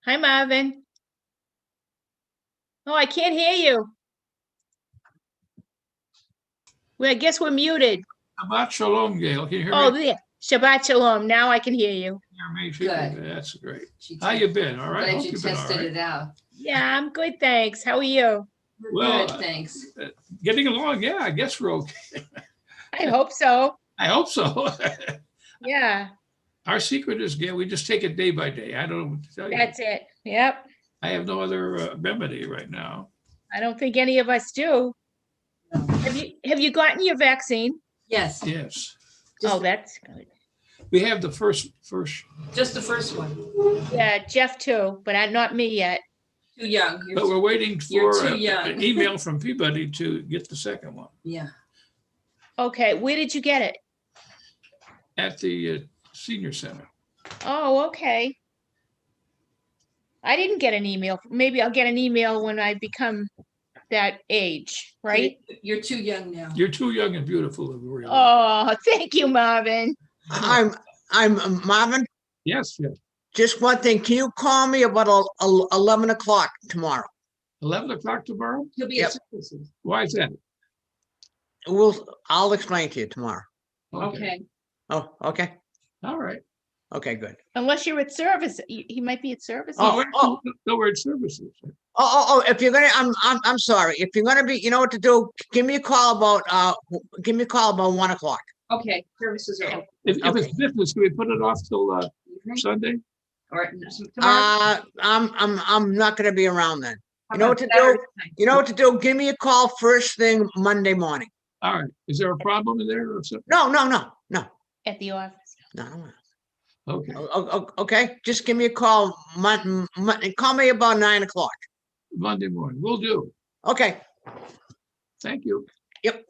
Hi, Marvin. Oh, I can't hear you. Well, I guess we're muted. Shabbat Shalom, Gail. Can you hear Oh, me? there. Shabbat Shalom. Now I can hear you. Good. That's great. How you been? All right. Glad Hope you you've been all tested right. it out. Yeah, I'm good, thanks. How are you? We're Well, good, thanks. Getting along. Yeah, I guess we're okay. I hope so. I hope so. Yeah, Our secret is, Gail, we just take it day by day. I don't know what to tell you. that's it. Yep. I have no other remedy right now. I don't think any of us do. Have you gotten your vaccine? Yes, Yes. Oh, that's good. We have the first. just the first one. Yeah, Jeff too, but not me yet. Too young. But we're waiting You're for too young. an email from Peabody to get the second one Yeah. Okay, where did you get it? at the senior center. Oh, okay. I didn't get an email. Maybe I'll get an email when I become that age, right? You're too young now. You're too young and beautiful to worry about. Oh, thank you, Marvin. I'm Marvin. Yes, yes. Just one thing. Can you call me about 11 o'clock tomorrow? 11 o'clock tomorrow? He'll be Yep. at services. Why is that? I'll explain to you tomorrow. Okay. Oh, okay. All right. Okay, good. Unless you're at service, he might be at service. Oh, No, we're at services. If you're gonna, I'm sorry. If you're gonna be, you know what to do. Give me a call about 1 o'clock. Okay, services are open. If it's business, can we put it off till Sunday? Or tomorrow. I'm not gonna be around then. How You know what about to do? Saturday night? You know what to do. Give me a call first thing Monday morning. All right. Is there a problem in there or something? No. At the office. No. Okay. Okay, just give me a call. Call me about 9 o'clock. Monday morning. We'll do. Okay. Thank you. Yep.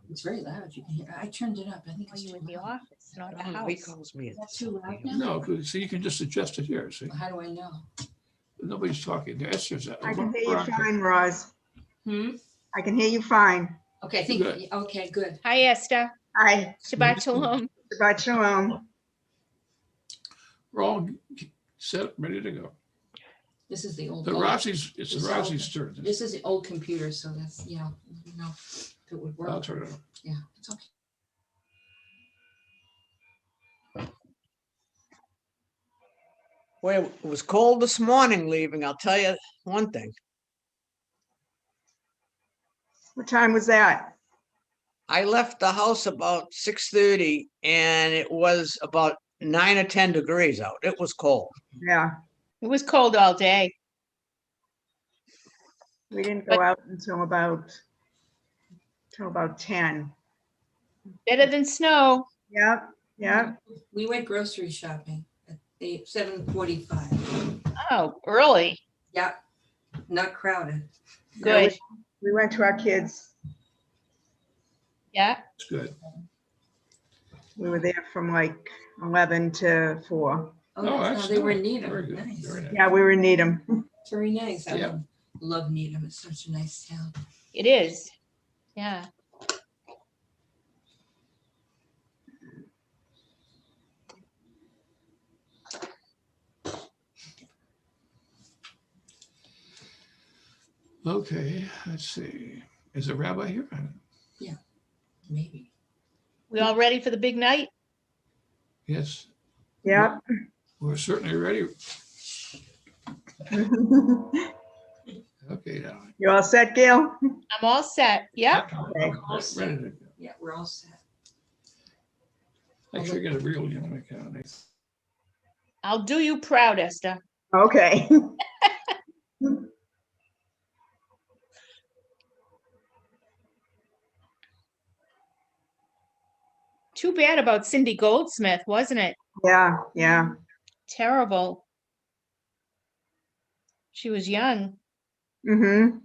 It's very loud. You can hear. I turned it up. I think Are it's you too in the loud. office, not the He house? calls me. Is that too loud now? No, 'cause- so you can just adjust it here. See, How do I know? nobody's talking. Esther's. I can hear you fine, Roz. Hmm? I can hear you fine. Okay, I think, Good. okay, good. Hi, Esther. Hi, Shabbat Shalom. Shabbat Shalom. We're all set, ready to go. This is the old. The Rossi's, it's the It's all- Rossi's turn. This is the old computer, so that's, you know, if it would I'll work. turn it on. Yeah, it's okay. Well, it was cold this morning leaving. I'll tell you one thing. What time was that? I left the house about 6:30 and it was about 9 or 10 degrees out. It was cold. Yeah, It was cold all day. we didn't go out until about 10. Better than snow. Yeah. We went grocery shopping at 7:45. Oh, early. Yeah, not crowded. Good. We went to our kids. Yeah. It's good. We were there from like 11 to 4. Oh, that's They were nice. in Needham. Very good. Nice. Very nice. Yeah, we were in Needham. Very nice. I Yeah. love Needham. It's such a nice town. It is. Yeah. Okay, let's see. Is the rabbi here? Maybe. We all ready for the big night? Yes, Yeah. we're certainly ready. Okay, now. You all set, Gail? I'm all set. Yep. Okay. All set. Ready to go. Yeah, we're all set. Make sure you get a real young account. I'll do you proud, Esther. Okay. Too bad about Cindy Goldsmith, wasn't it? Yeah. Terrible. She was young. Mm-hmm.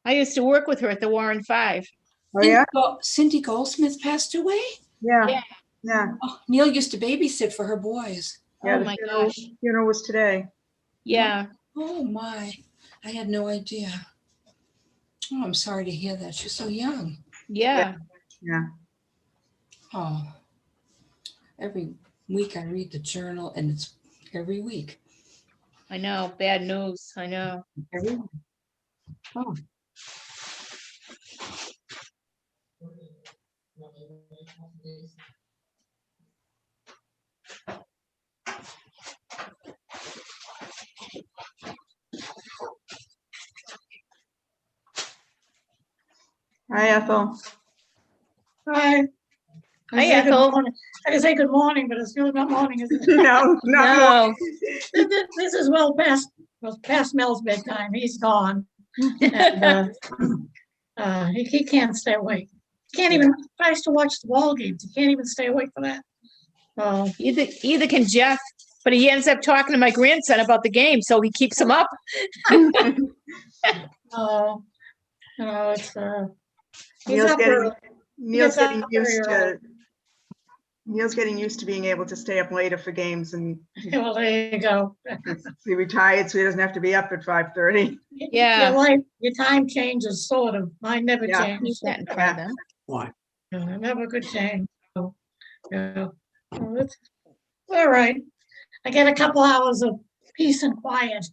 I used to work with her at the Warren Five. Oh, yeah? Cindy Goldsmith passed away? Yeah. Oh, Neil used to babysit for her boys. Yeah, Oh the my funeral- gosh. Funeral was today. Yeah. Oh, my. I had no idea. Oh, I'm sorry to hear that. She's so young. Yeah. Yeah. Oh, every week I read the journal, and it's every week. I know. Bad news. I know. Every week. Oh, Hi, Ethel. Hi. Hi, Ethel. I can say good morning, but it's still not morning, is it? No, No. This is well past Mel's bedtime. He's gone. And, he can't stay awake. Can't even, tries to watch the ball games. He can't even stay awake for that. Either can Jeff, but he ends up talking to my grandson about the game, so he keeps him up. It's, he's up early. Neil's Yes, getting I'm used very to, Neil's getting used to being able to stay up later for games, and Well, there you go. he retired, so he doesn't have to be up at 5:30. Yeah. Your life, your time changes, sort of. Mine never Yeah. Keep changed. that in front of them. Why? Never could change. So, yeah. Well, it's all right. I get a couple hours of peace and quiet.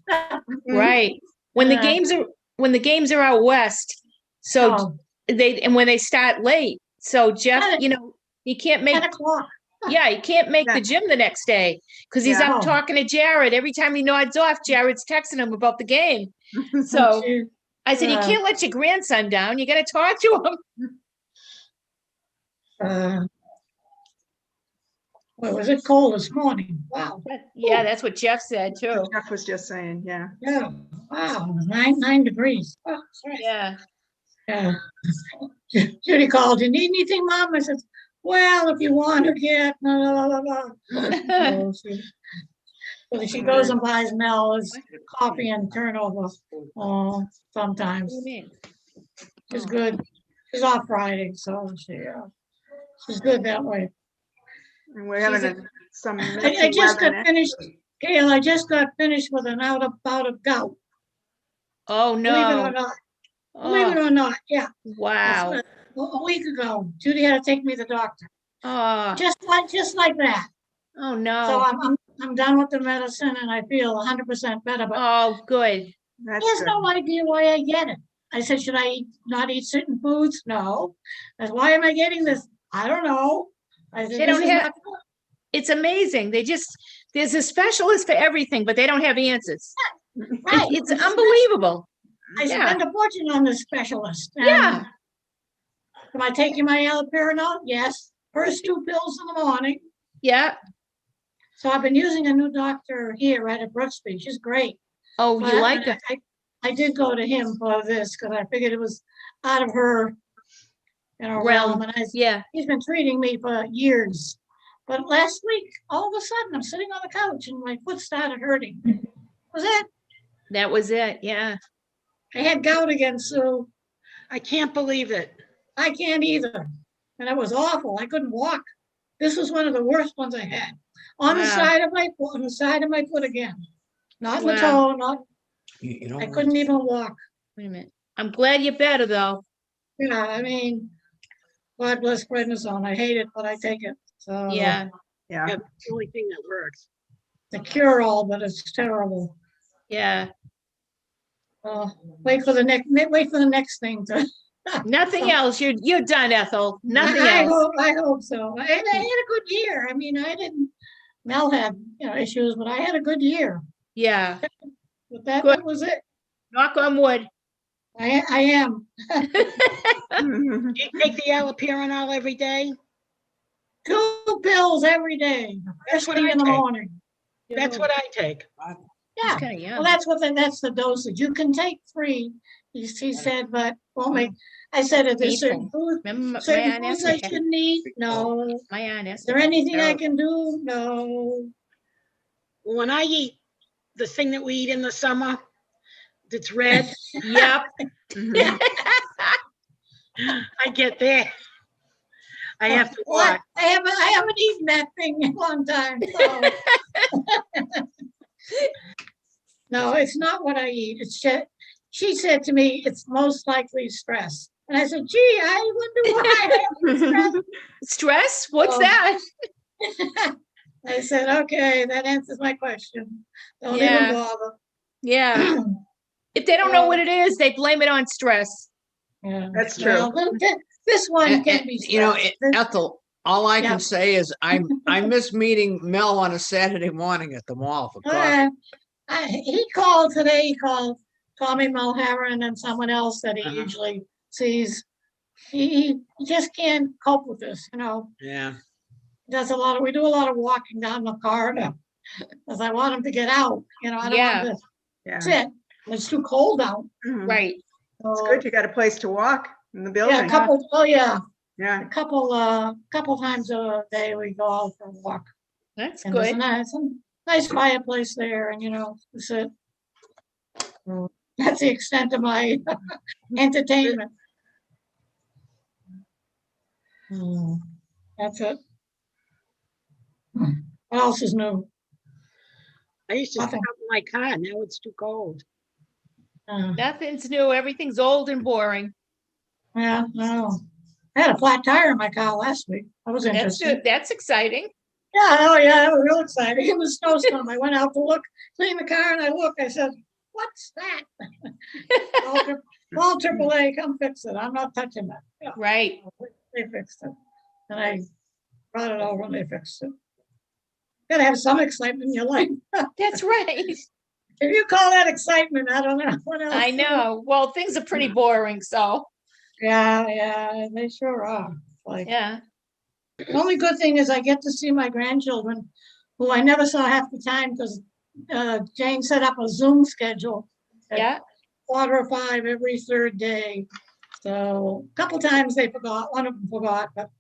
Right. When the Yeah. games are out west, so Oh, when they start late. So Jeff, Ten- he can't make 10 o'clock. he can't make Yeah. the gym the next day because he's Yeah. up talking to Jared. Every time he nods off, Jared's texting him about the game. So I said, you Yeah. can't let your grandson down. You got to talk to him. Well, was it cold this morning? Wow. Yeah, that's what Jeff said too. Jeff was just saying, yeah. Yeah. Wow. It was 9 degrees. Oh, sorry. Yeah. Yeah. Judy called, you need anything, Mom? I said, well, if you want to get, blah, blah, blah, blah. So she goes and buys Mel's coffee and turnover sometimes. What do you mean? She's good. She's off Friday, so she's good that way. And we're having She's some I messy just weather got now. finished, Gail, I just got finished with an bout of gout. Oh Believe it or no. not. Believe it Oh, or not, yeah. wow. A week ago, Judy had to take me to the doctor. Oh, Just like that. oh So no. I'm done with the medicine and I feel 100% better, but Oh, good. That's he has good. no idea why I get it. I said, should I not eat certain foods? No. I said, why am I getting this? I don't know. I said, They this don't is have- not- It's amazing. There's a specialist for everything, but they don't have answers. right. It's unbelievable. I yeah. spend a fortune on this specialist. and Yeah. Am I taking my allopurinol? Yes. First 2 pills in the morning. Yeah. So I've been using a new doctor here right at Brooksby. She's great. Oh, But you like it? I did go to him for this because I figured it was out of her, Realm. realm. And Yeah. he's been treating me for years. But last week, all of a sudden, I'm sitting on the couch and my foot started hurting. Was it? That was it. Yeah. I had gout again, Sue. I can't believe it. I can't either. And it was awful. I couldn't walk. This was one of the worst ones I had. On the Wow. side of my foot, on the side of my foot again. Not in the Wow. toe, not, You know, I couldn't even walk. Wait a minute. I'm glad you're better though. Yeah, I mean, God bless prednisone. I hate it, but I take it. So Yeah. Yeah. That's the only thing that works. the cure all, but it's terrible. Yeah. Wait for the next thing to. Nothing else. You're done, Ethel. Nothing I else. hope so. I had a good year. I mean, I didn't. Mel had issues, but I had a good year. Yeah. But that Good. was it. Knock on wood. I am. You take the allopurinol every day? 2 pills every day. That's what First thing I in the take. morning. That's what I take. Yeah. It's kind of young. Well, that's the dosage. You can take 3, he said, but won't make. I said, are there certain foods, Remember my certain Aunt foods I Esther? shouldn't eat? No. My Aunt Is Esther. there anything I can do? No. When I eat the thing that we eat in the summer, that's red, Yep. I get there. I have to What? watch. I haven't eaten that thing in a long time. So. No, it's not what I eat. It's just, she said to me, it's most likely stress. And I said, gee, I wonder why I have stress. Stress? What's Oh. that? I said, okay, that answers my question. Don't Yeah. even bother. Yeah. If they don't know what it is, they blame it on stress. Yeah. That's true. Well, this one And- can and, be you know, stressed. This- Ethel, all I Yeah. can say is I miss meeting Mel on a Saturday morning at the mall for coffee. He called today. He called Tommy Mulheron and someone else that he Uh-huh. usually sees. He just can't cope with this, you know. Yeah. We do a lot of walking down the corridor because I want him to get out, you know. I don't Yeah. want to Yeah. sit. It's too cold out. Mhm. Right. It's So, good you got a place to walk in the yeah, building. a couple times a day we go out for a walk. That's And there's good. a nice fireplace there, and you know, we sit. So that's the extent of my entertainment. That's it. What else is new? I used to Nothing. stop in my car. Now it's too cold. Nothing's new. Everything's old and boring. Yeah, no. I had a flat tire in my car last week. That was That's interesting. good. That's exciting. Yeah, oh yeah, it was real exciting. It was snowstorm. I went out to look, clean the car, and I looked. I said, "What's that?" Call AAA, come fix it. I'm not touching that. Yeah, Right. they fixed it, and I brought it over, and they fixed it. Gotta have some excitement in your life. That's right. If you call that excitement, I don't know what else. I know. Well, things are pretty boring, so Yeah, they sure are. Like, yeah. the only good thing is I get to see my grandchildren, who I never saw half the time because Jane set up a Zoom schedule at Yeah. 4:45 every third day. So a couple times they forgot, one of them forgot, but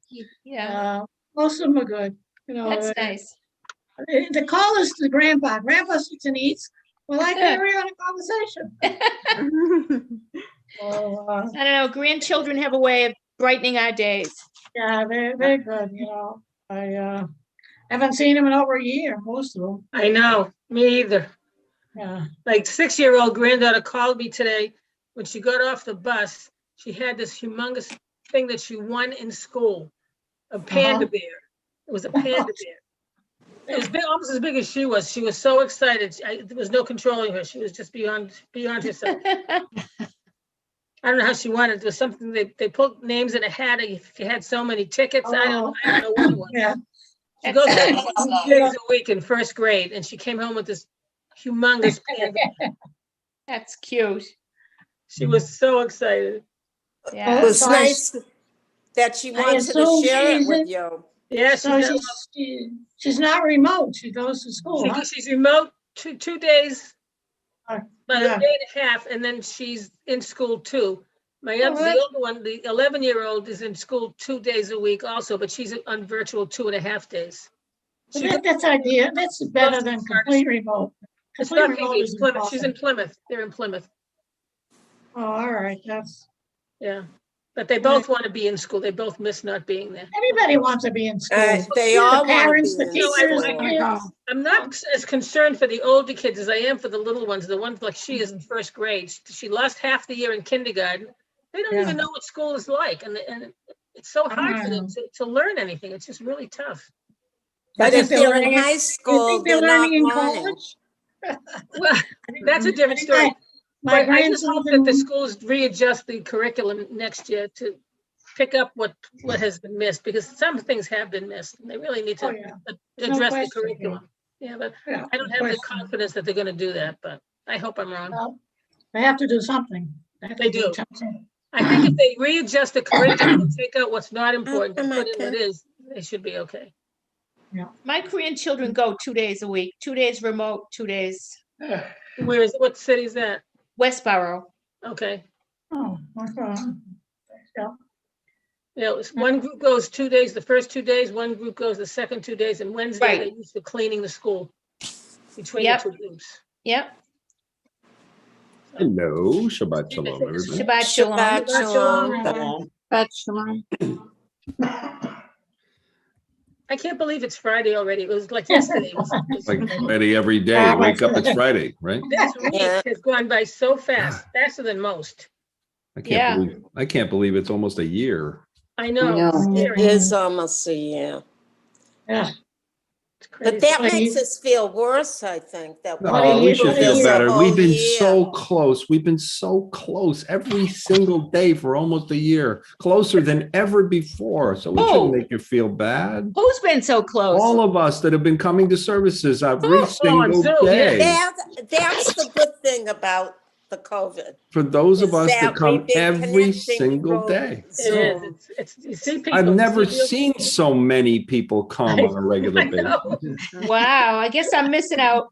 Yeah. most of them are good. You know, That's nice. the call is to Grandpa. Grandpa sits and eats. Well, I carry on a conversation. So, I don't know. Grandchildren have a way of brightening our days. yeah, they're good, you know. I haven't seen them in over a year, most of them. I know, me either. Yeah. Like 6-year-old granddaughter called me today. When she got off the bus, she had this humongous thing that she won in school, a panda bear. It was a panda bear. It was big, almost as big as she was. She was so excited. There was no controlling her. She was just beyond herself. I don't know how she won it. There was something they put names in a hat if you had so many tickets. I don't know what it was. Yeah. She goes there 2 days a week in first grade, and she came home with this humongous panda. That's cute. She was so excited. Yeah. It was So nice that she I wanted to assume share it she's with in- you. Yeah, So she's she's not remote. She goes to school, huh? she's remote 2 days, about Yeah. a day and a half, and then she's in school too. My other, the that's- older one, the 11-year-old, is in school 2 days a week also, but she's on virtual 2.5 days. So She that's idea. That's better than complete remote. It's Complete not remote Peabody, is it's Plymouth. She's in impossible. Plymouth. They're in Plymouth. Oh, all right. Yeah. But they both want to be in school. They both miss not being there. Everybody wants to be in school. They The all want to parents, be the in teachers, the school. kids. I'm not as concerned for the older kids as I am for the little ones, the ones like she is in first grade. She lost half the year in kindergarten. They don't Yeah. even know what school is like, and it's so hard for them to learn anything. It's just really tough. But think if they're they're learning in it- high You school, think they're they're not learning in learning. college? Well, that's a different story. My But I just hope that the grandchildren, schools readjust the curriculum next year to pick up what has been missed, because some things have been missed, and they really need oh to yeah, no address the question. curriculum. Yeah, but Yeah, I don't no have the question. confidence that they're gonna do that, but I hope I'm wrong. Well, they have to do something. have to They do. something. I think if they readjust the curriculum and take out what's not important and come put in on, what is, they should be okay. My grandchildren go 2 days a week, 2 days remote, 2 days What city is that? Westboro. Okay. Oh, okay. Yeah. Yeah, one group goes 2 days, the first 2 days, one group goes the second 2 days, and Wednesday Right. they use for cleaning the school between Yep. the two groups. Yep. Hello, Shabbat Shalom, everybody. Shabbat shalom. Shabbat shalom. Shalom. But Shalom. I can't believe it's Friday already. It was like yesterday. It was- Like Friday every day. Wake up, it's Friday, right? This week Yeah. has gone by so fast, faster than most. Yeah. I can't believe it's almost a year. I know. It Scary. is almost a year. Yeah. It's crazy. But that What do you- makes us feel worse, I think, that No, What do we you- should what do feel you- better. We've been year. so close. We've been so close every single day for almost a year, closer than ever before. So it Oh. shouldn't make you feel bad. Who's been so close? All of us that have been coming to services every Oh, single Zoom, day. That's the good thing about the COVID. For those of is us that we've come been every connecting single through day. It Zoom. is. It's you see people. I've you never see real seen people. so many people come on a regular I know. basis. Wow, I guess I'm missing out.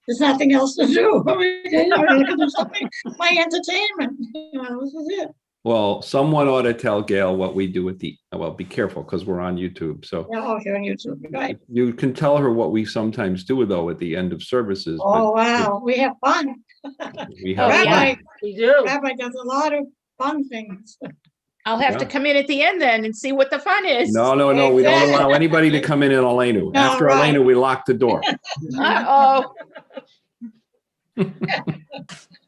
There's nothing else to do. I look at something, my entertainment. This is it. Well, someone ought to tell Gail what we do well, be careful because we're on YouTube. So Yeah, oh, here on YouTube, right? you can tell her what we sometimes do though at the end of services. but Oh, wow, we have fun. We Oh, have yeah. Rabbi, We do. Rabbi does a lot of fun things. I'll have to Yeah. come in at the end then and see what the fun is. No, we don't allow anybody to come in Elenu. No, After right. Elenu, we lock the door. Uh-oh.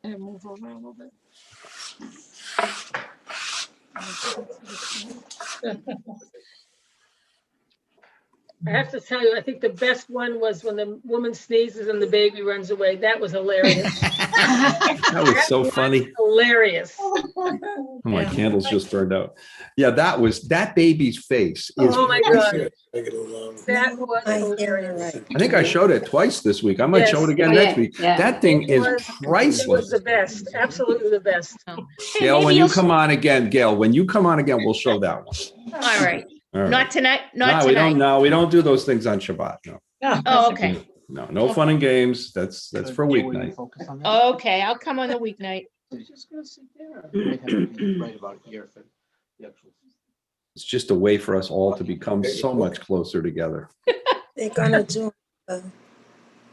And move over a little bit. I have to tell you, I think the best one was when the woman sneezes and the baby runs away. That was hilarious. That was so funny. Hilarious. Oh, my candles just burned out. Yeah, that baby's face is. Oh my God. priceless. That was I hear you hilarious. right. I think I showed it twice this week. I might show it again Oh, next yeah, week. yeah. That thing is It was priceless. the best. Absolutely the best. Hey, Gail, when maybe you you'll- come on again, Gail, when you come on again, we'll show that one. All right. All right. Not tonight, not No, we don't. tonight. No, we don't do those things on Shabbat. No, Oh, okay. no fun and games. That's for weeknight. Okay, I'll come on the weeknight. It's just a way for us all to become so much closer together. They're gonna do.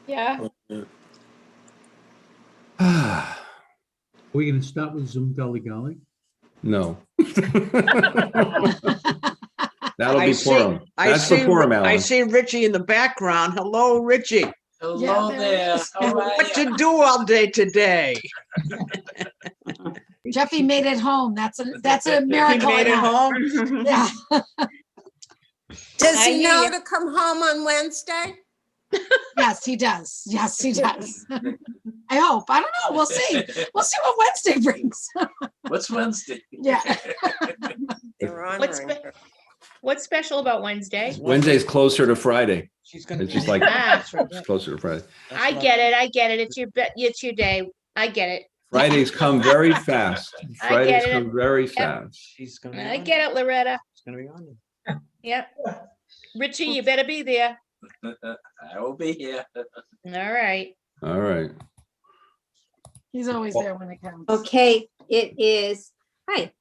Yeah. Ah, no. We're gonna start with Zoom Gully Gully. That'll be Purim. That's for Purim, I Alan. see Richie in the background. Hello, Richie. Hello there. How are What you? you do all day today? Jeffy made it home. That's a He miracle. made it yeah. home. Yeah. Does I he hear know you. to come home on Wednesday? Yes, he does. Yes, he does. I hope. I don't know. We'll see. We'll see what Wednesday brings. What's Wednesday? Yeah. They're What's honoring spe- her. What's special about Wednesday? Wednesday's closer to Friday. She's gonna. It's just like Ah, it's closer to Friday. I get it. I get it. It's your day. I get it. Fridays come very fast. I Fridays get it. come very fast. She's gonna. Be I on. get it, Loretta. She's gonna be on. Yep. Richie, you better be there. I will be here. All right. All right. He's always there when it counts. Okay, it is. Hi.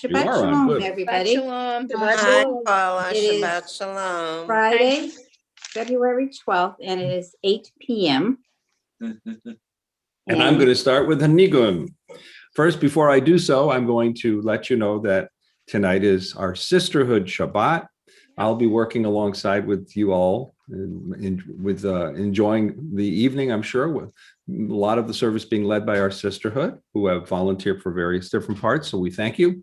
Shabbat You are on, Shalom, good. everybody. Shalom. Hi, Paula. It is Shabbat Shalom. Friday, February 12th, and it is 8 p.m. And I'm going to start with the Nigun. First, before I do so, I'm going to let you know that tonight is our Sisterhood Shabbat. I'll be working alongside with you all with enjoying the evening, I'm sure, with a lot of the service being led by our Sisterhood, who have volunteered for various different parts. So we thank you.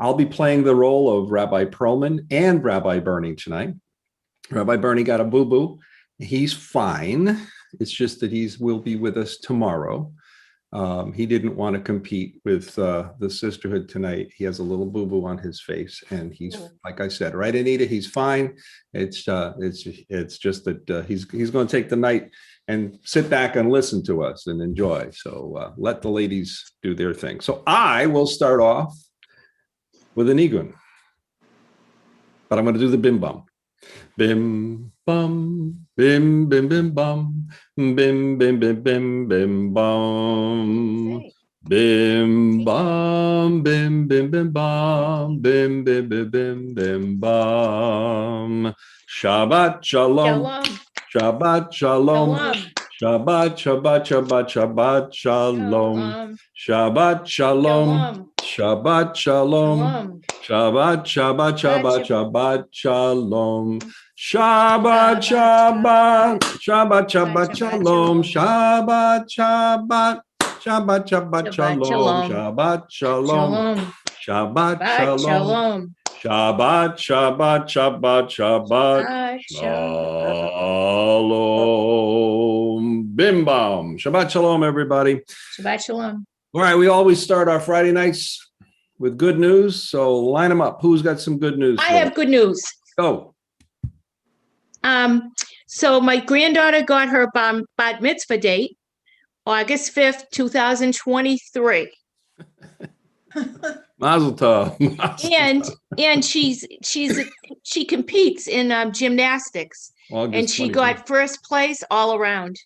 I'll be playing the role of Rabbi Perlman and Rabbi Bernie tonight. Rabbi Bernie got a boo-boo. He's fine. It's just that will be with us tomorrow. He didn't want to compete with the Sisterhood tonight. He has a little boo-boo on his face, and he's, like I said, right, Anita, he's fine. It's just that he's going to take the night and sit back and listen to us and enjoy. So let the ladies do their thing. So I will start off with a nigun, but I'm going to do the bim bum. Bim bum, bim bim bim bum, bim bim bim bim bim bum, bim bum, bim bim bim bum, bim bim bim bim bim bum. Shabbat shalom, Shabbat shalom, Shabbat Shabbat Shabbat Shabbat shalom, Shabbat shalom, Shabbat shalom, Shabbat Shabbat Shabbat Shabbat shalom, Shabbat Shabbat Shabbat Shabbat shalom, Shabbat Shabbat Shabbat, Shabbat, Shabbat Shalom. shalom. Shabbat, Shalom. Shalom. Shabbat, Shabbat Shalom. shalom. Shabbat, Shabbat, Shabbat, Shabbat. Shabbat shalom. Shalom. Bim bam. Shabbat Shalom, everybody. Shabbat shalom. All right, we always start our Friday nights with good news. So line them up. Who's got some good news? I for have us? good news. Go. So my granddaughter got her bat mitzvah date, August 5th, 2023. Mazel tov. Mazel And she competes in gymnastics, August and she 23rd. got first place all around.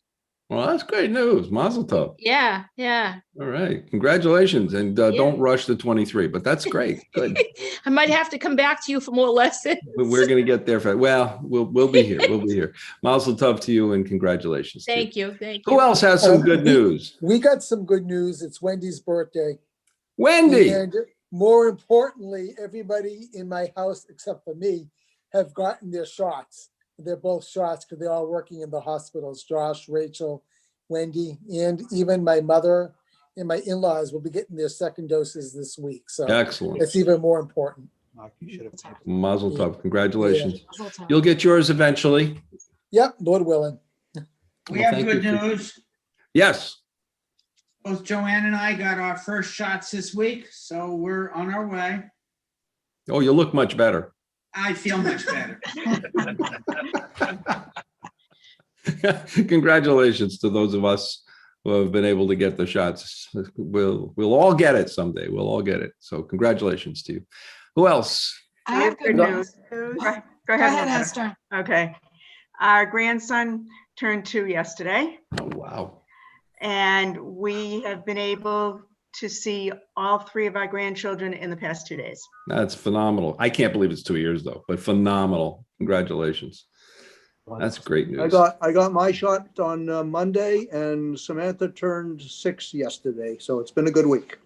Well, that's great news. Mazel tov. Yeah. All right. Congratulations. And don't rush the 23, but that's great. Good. I might have to come back to you for more lessons. We're going to get there. We'll be here. We'll be here. Mazel tov to you and congratulations. Thank you. Who else has some good news? We got some good news. It's Wendy's birthday. Wendy. And more importantly, everybody in my house, except for me, have gotten their shots. They're both shots because they're all working in the hospitals. Josh, Rachel, Wendy, and even my mother and my in-laws will be getting their second doses this week. So Excellent. it's even more important. Mazel tov. Congratulations. Mazel tov. You'll get yours eventually. Yep, Lord willing. We Well, have thank good you. news. Yes. Both Joanne and I got our first shots this week, so we're on our way. Oh, you look much better. I feel much better. Congratulations to those of us who have been able to get the shots. We'll all get it someday. We'll all get it. So congratulations to you. Who else? I have good news. Go Go ahead, ahead, Loretta. Esther. Okay. Our grandson turned 2 yesterday, Oh, wow. and we have been able to see all 3 of our grandchildren in the past 2 days. That's phenomenal. I can't believe it's 2 years though, but phenomenal. Congratulations. That's great news. I got my shot on Monday, and Samantha turned 6 yesterday. So it's been a good week.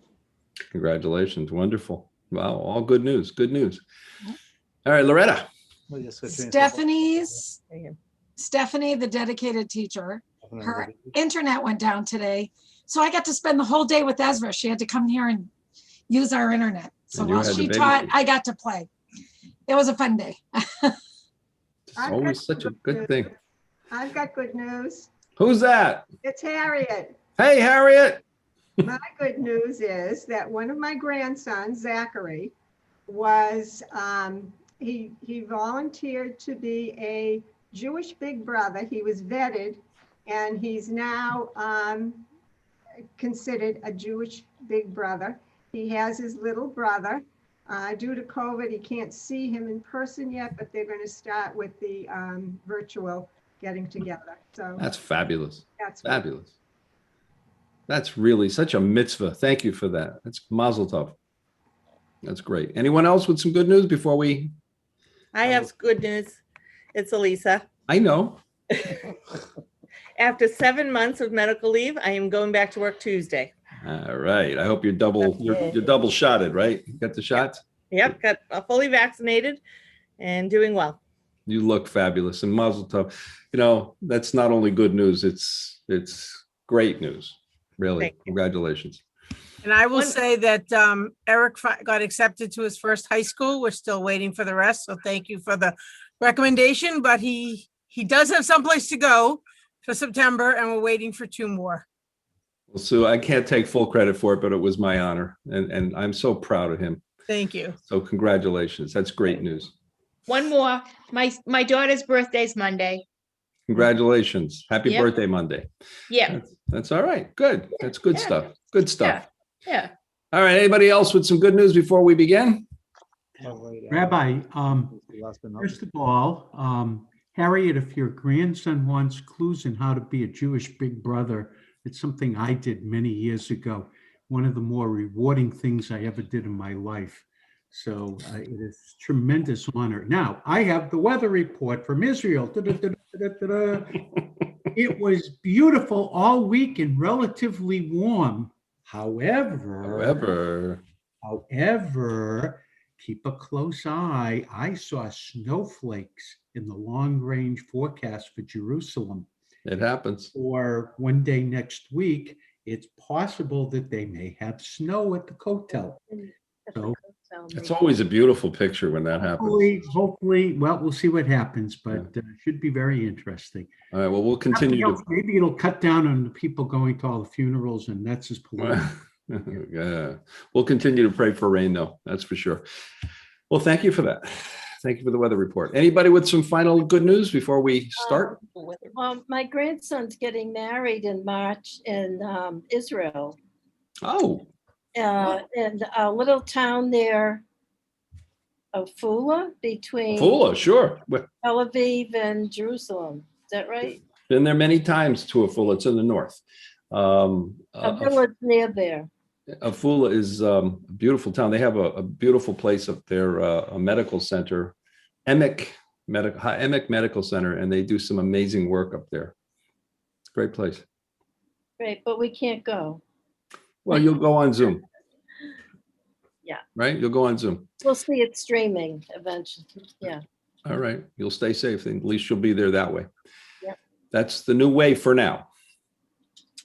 Congratulations. Wonderful. Wow. All good news. Good news. All right, Loretta. Stephanie, the dedicated teacher, her internet went down today. So I got to spend the whole day with Ezra. She had to come here and use our internet. So And you while had she the taught, baby. I got to play. It was a fun day. It's always such a good thing. I've got good news. Who's that? It's Harriet. Hey, Harriet. My good news is that one of my grandsons, Zachary, was, he volunteered to be a Jewish Big Brother. He was vetted, and he's now considered a Jewish Big Brother. He has his little brother. Due to COVID, he can't see him in person yet, but they're going to start with the virtual getting together. So That's fabulous. that's Fabulous. That's really such a mitzvah. Thank you for that. That's mazel tov. That's great. Anyone else with some good news before we? I have good news. It's Elisa. I know. After 7 months of medical leave, I am going back to work Tuesday. All right. I hope you're double shotted, right? You got the shots? Yep, got fully vaccinated and doing well. You look fabulous and mazel tov. You know, that's not only good news, it's great news. Really. Congratulations. And I will say that Eric got accepted to his first high school. We're still waiting for the rest. So thank you for the recommendation, but he does have someplace to go for September, and we're waiting for 2 more. Well, Sue, I can't take full credit for it, but it was my honor. And I'm so proud of him. Thank you. So congratulations. That's great news. One more. My daughter's birthday's Monday. Congratulations. Happy Yep. birthday Monday. Yeah. That's all right. Good. That's good stuff. Good stuff. Yeah. All right. Anybody else with some good news before we begin? Rabbi, first of all, Harriet, if your grandson wants clues on how to be a Jewish Big Brother, it's something I did many years ago. One of the more rewarding things I ever did in my life. So it is a tremendous honor. Now, I have the weather report from Israel. It was beautiful all week and relatively warm. However, keep a close eye. I saw snowflakes in the long-range forecast for Jerusalem. It happens. For one day next week, it's possible that they may have snow at the hotel. So It's always a beautiful picture when that happens. hopefully, well, we'll see what happens, but should be very interesting. All right, well, we'll continue to. Maybe it'll cut down on the people going to all the funerals, and that's just political. Yeah, we'll continue to pray for rain, though. That's for sure. Well, thank you for that. Thank you for the weather report. Anybody with some final good news before we start? My grandson's getting married in March in Israel. Oh. In a little town there, Afula, between Afula, sure. Tel Aviv and Jerusalem. Is that right? Been there many times to Afula. It's in the north. A village near there. Afula is a beautiful town. They have a beautiful place up there, a medical center, Emek Medical Center, and they do some amazing work up there. It's a great place. Right, but we can't go. Well, you'll go on Zoom. Yeah. Right? You'll go on Zoom. We'll see it streaming eventually. Yeah. All right. You'll stay safe. At least you'll be there that way. Yep. That's the new way for now.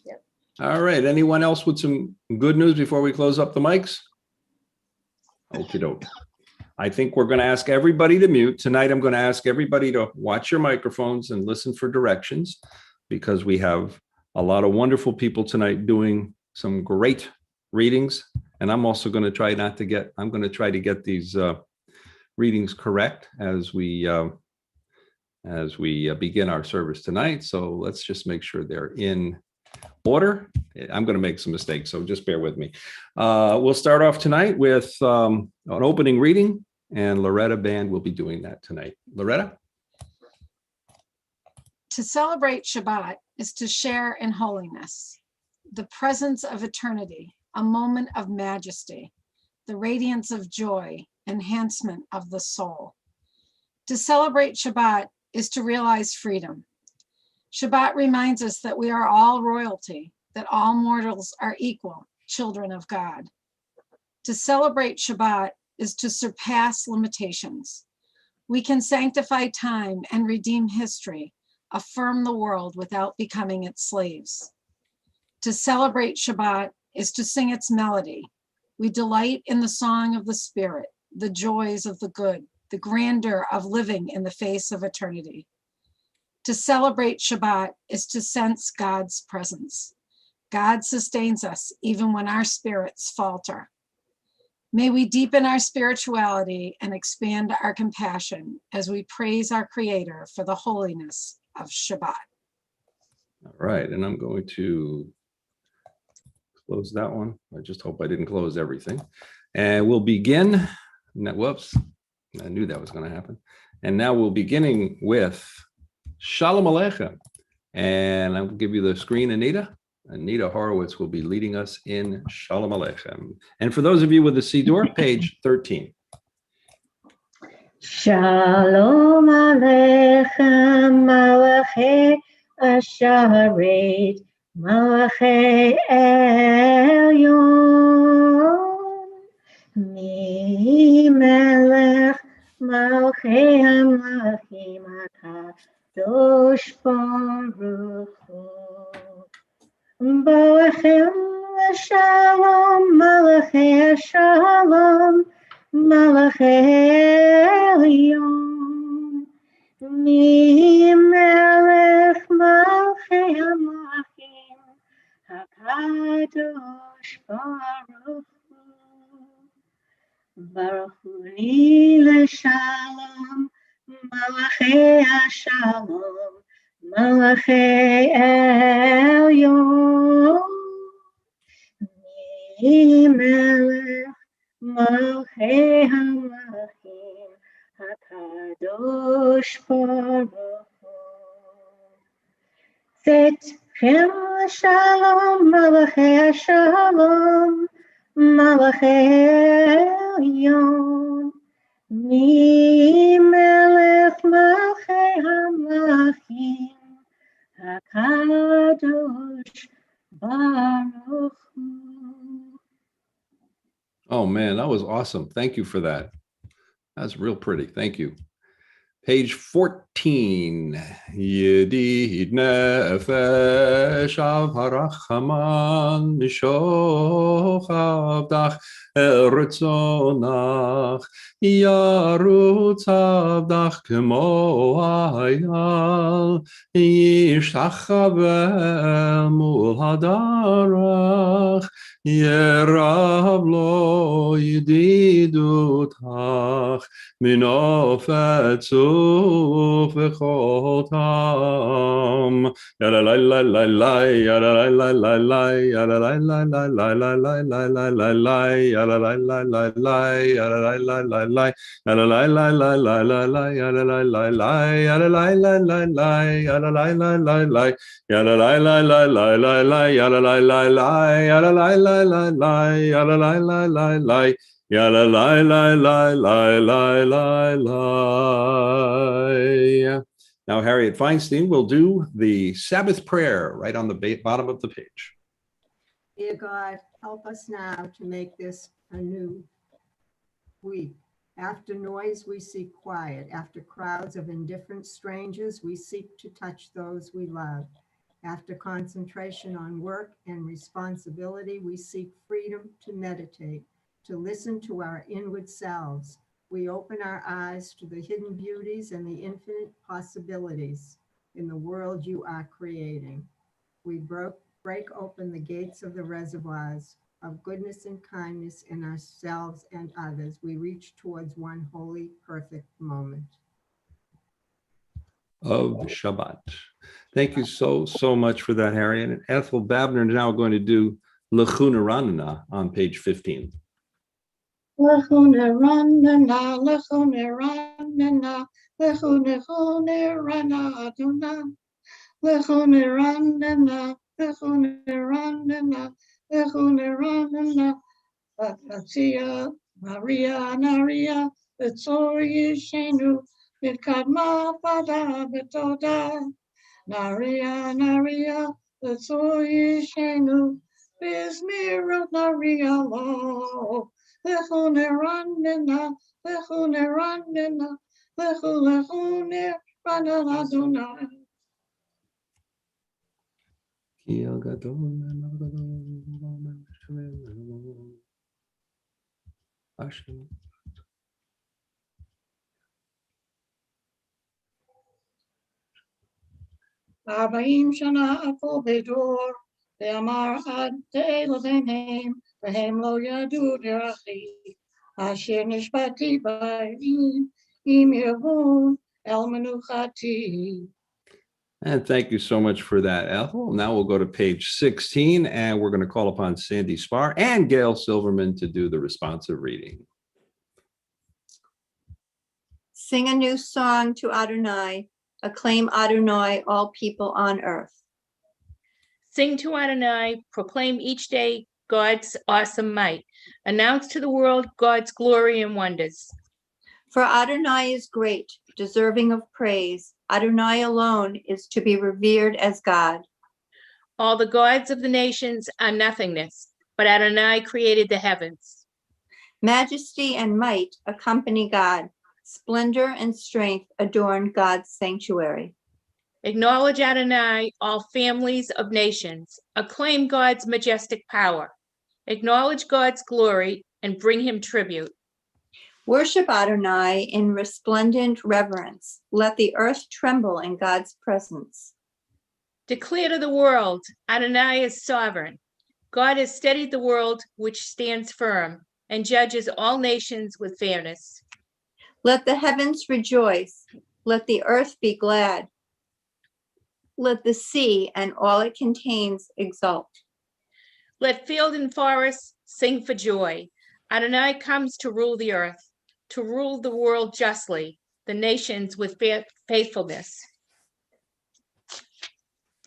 Yep. All right. Anyone else with some good news before we close up the mics? Okie doke. I think we're going to ask everybody to mute. Tonight, I'm going to ask everybody to watch your microphones and listen for directions, because we have a lot of wonderful people tonight doing some great readings. And I'm also going to try to get these readings correct as we begin our service tonight. So let's just make sure they're in order. I'm going to make some mistakes, so just bear with me. We'll start off tonight with an opening reading, and Loretta Band will be doing that tonight. Loretta? To celebrate Shabbat is to share in holiness, the presence of eternity, a moment of majesty, the radiance of joy, enhancement of the soul. To celebrate Shabbat is to realize freedom. Shabbat reminds us that we are all royalty, that all mortals are equal, children of God. To celebrate Shabbat is to surpass limitations. We can sanctify time and redeem history, affirm the world without becoming its slaves. To celebrate Shabbat is to sing its melody. We delight in the song of the Spirit, the joys of the good, the grandeur of living in the face of eternity. To celebrate Shabbat is to sense God's presence. God sustains us even when our spirits falter. May we deepen our spirituality and expand our compassion as we praise our Creator for the holiness of Shabbat. All right, and I'm going to close that one. I just hope I didn't close everything. And we'll begin. Whoops, I knew that was going to happen. And now we'll beginning with Shalom Aleichem. And I'll give you the screen, Anita. Anita Horowitz will be leading us in Shalom Aleichem. And for those of you with the Siddur, page 13. Shalom Aleichem, Malachi Asharet, Malachi Elyon, Mi Melech Malchei HaMelachim HaKadosh Baruch Hu. Balachem Shalom, Malachi Shalom, Malachi Elyon, Mi Melech Malchei HaMelachim HaKadosh Baruch Hu. Baruch Hu Li L'Shalom, Malachi Shalom, Malachi Elyon, Mi Melech Malchei HaMelachim HaKadosh Baruch Hu. Zetchem Shalom, Malachi Shalom, Malachi Elyon, Mi Melech Malchei HaMelachim HaKadosh Baruch Hu. Oh man, that was awesome. Thank you for that. That's real pretty. Thank you. Page 14. Yedid nefesh av harachaman mishoch avdach eretzonach yarutz avdach kemo hayal yishtachaveh mul hadarach yerav lo yedidutach minofet suf echotam yada la la la la yada la la la la yada la la la la la la la la la la yada la la la la yada la la la la yada la la la la la la yada la la la yada la la la la yada la la la la yada la la la la la la yada la la la yada la la la la yada la la la la yada la la la la la la la. Now Harriet Feinstein will do the Sabbath prayer right on the bottom of the page. Dear God, help us now to make this a new week. After noise, we seek quiet. After crowds of indifferent strangers, we seek to touch those we love. After concentration on work and responsibility, we seek freedom to meditate, to listen to our inward selves. We open our eyes to the hidden beauties and the infinite possibilities in the world you are creating. We break open the gates of the reservoirs of goodness and kindness in ourselves and others. We reach towards one holy, perfect moment Of Shabbat. Thank you so much for that, Harriet. And Ethel Babner is now going to do Lechuna Ranana on page 15. Lechuna ranana, lechuna ranana, lechuna rana aduna, lechuna ranana, lechuna ranana, lechuna ranana, Latia, Maria, Naria, Betzor Yishenu, Bitkadma Pada Betoda, Naria, Betzor Yishenu, Bismirut Naria Lo. Lechune ranena, lechune ranena, lechune ranena Adonai. Arbaim shana akol bedor, ve'amar ad te'el v'neim, ve'hem lo yadu derachi, asher nishbati ba'im, im yavun el menuchati. And thank you so much for that, Ethel. Now we'll go to page 16, and we're going to call upon Sandy Spar and Gail Silverman to do the responsive reading. Sing a new song to Adonai. Acclaim Adonai, all people on earth. Sing to Adonai, proclaim each day God's awesome might. Announce to the world God's glory and wonders. For Adonai is great, deserving of praise. Adonai alone is to be revered as God. All the gods of the nations are nothingness, but Adonai created the heavens. Majesty and might accompany God. Splendor and strength adorn God's sanctuary. Acknowledge Adonai, all families of nations. Acclaim God's majestic power. Acknowledge God's glory and bring him tribute. Worship Adonai in resplendent reverence. Let the earth tremble in God's presence. Declare to the world, Adonai is sovereign. God has steadied the world, which stands firm, and judges all nations with fairness. Let the heavens rejoice. Let the earth be glad. Let the sea and all it contains exult. Let field and forest sing for joy. Adonai comes to rule the earth, to rule the world justly, the nations with faithfulness.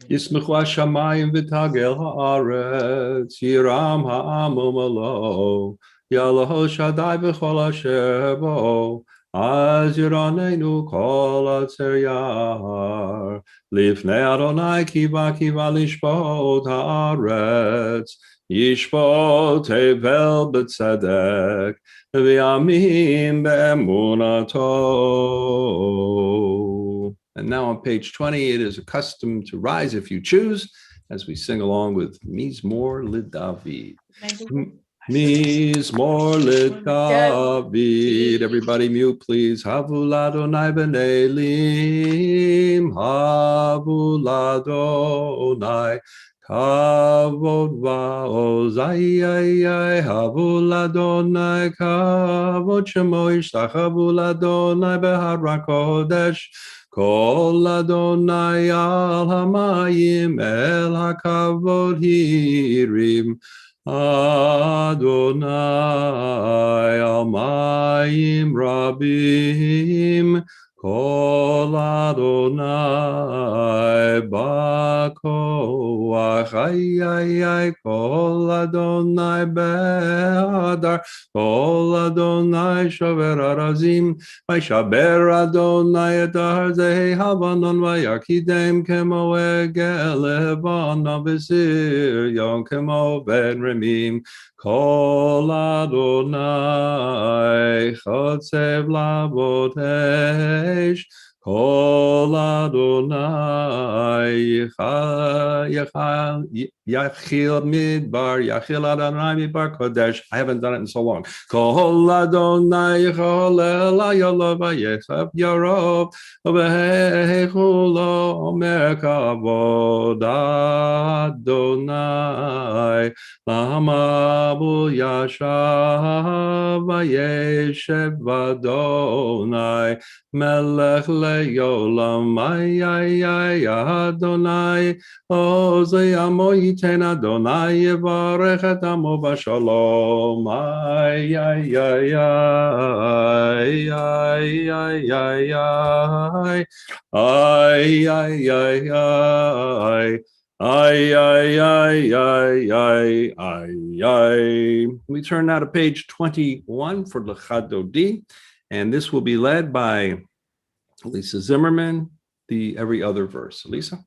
Yismechu hashamayim v'tagel haaretz, yiram ha'amum alo, yalaho shaddai v'chol asher bo, az yiranenu kol atzer yar, lifnei Adonai kiva lishpot haaretz, Yishpot tevel b'tzedek, v'yamim be'emunato. And now on page 20, it is a custom to rise if you choose, as we sing along with Mizmor LeDavid. Mizmor LeDavid. Everybody mute, please. Havu l'Adonai b'nei elim. Havu l'Adonai. Kavod va'oz. Havu l'Adonai. Kavod shemo yishtachavu l'Adonai behar hakodesh. Kol Adonai al hamayim el hakavod hirim. Adonai al mayim rabim. Kol Adonai bakoach. Kol Adonai behadar. Kol Adonai shover arazim. Vayshaber Adonai et arzei Havanon vayakidem kemo egel Lebanon v'sir yon kemo ben remim. Kol Adonai chotzev labotesh. Kol Adonai Yachil Midbar, Yachil Adonai Midbar Kodesh. I haven't done it in so long. Kol Adonai Yachol Elayolo Vayechav Yarov Vehechulo Omer Kavod Adonai Lamabu Yashav Vayeshev Adonai Melech le'olam, Adonai, Ozei amo yiten Adonai, Yevarech et amo b'shalom, We turn now to page 21 for L'chadodi. And this will be led by Lisa Zimmerman, the every other verse. Lisa?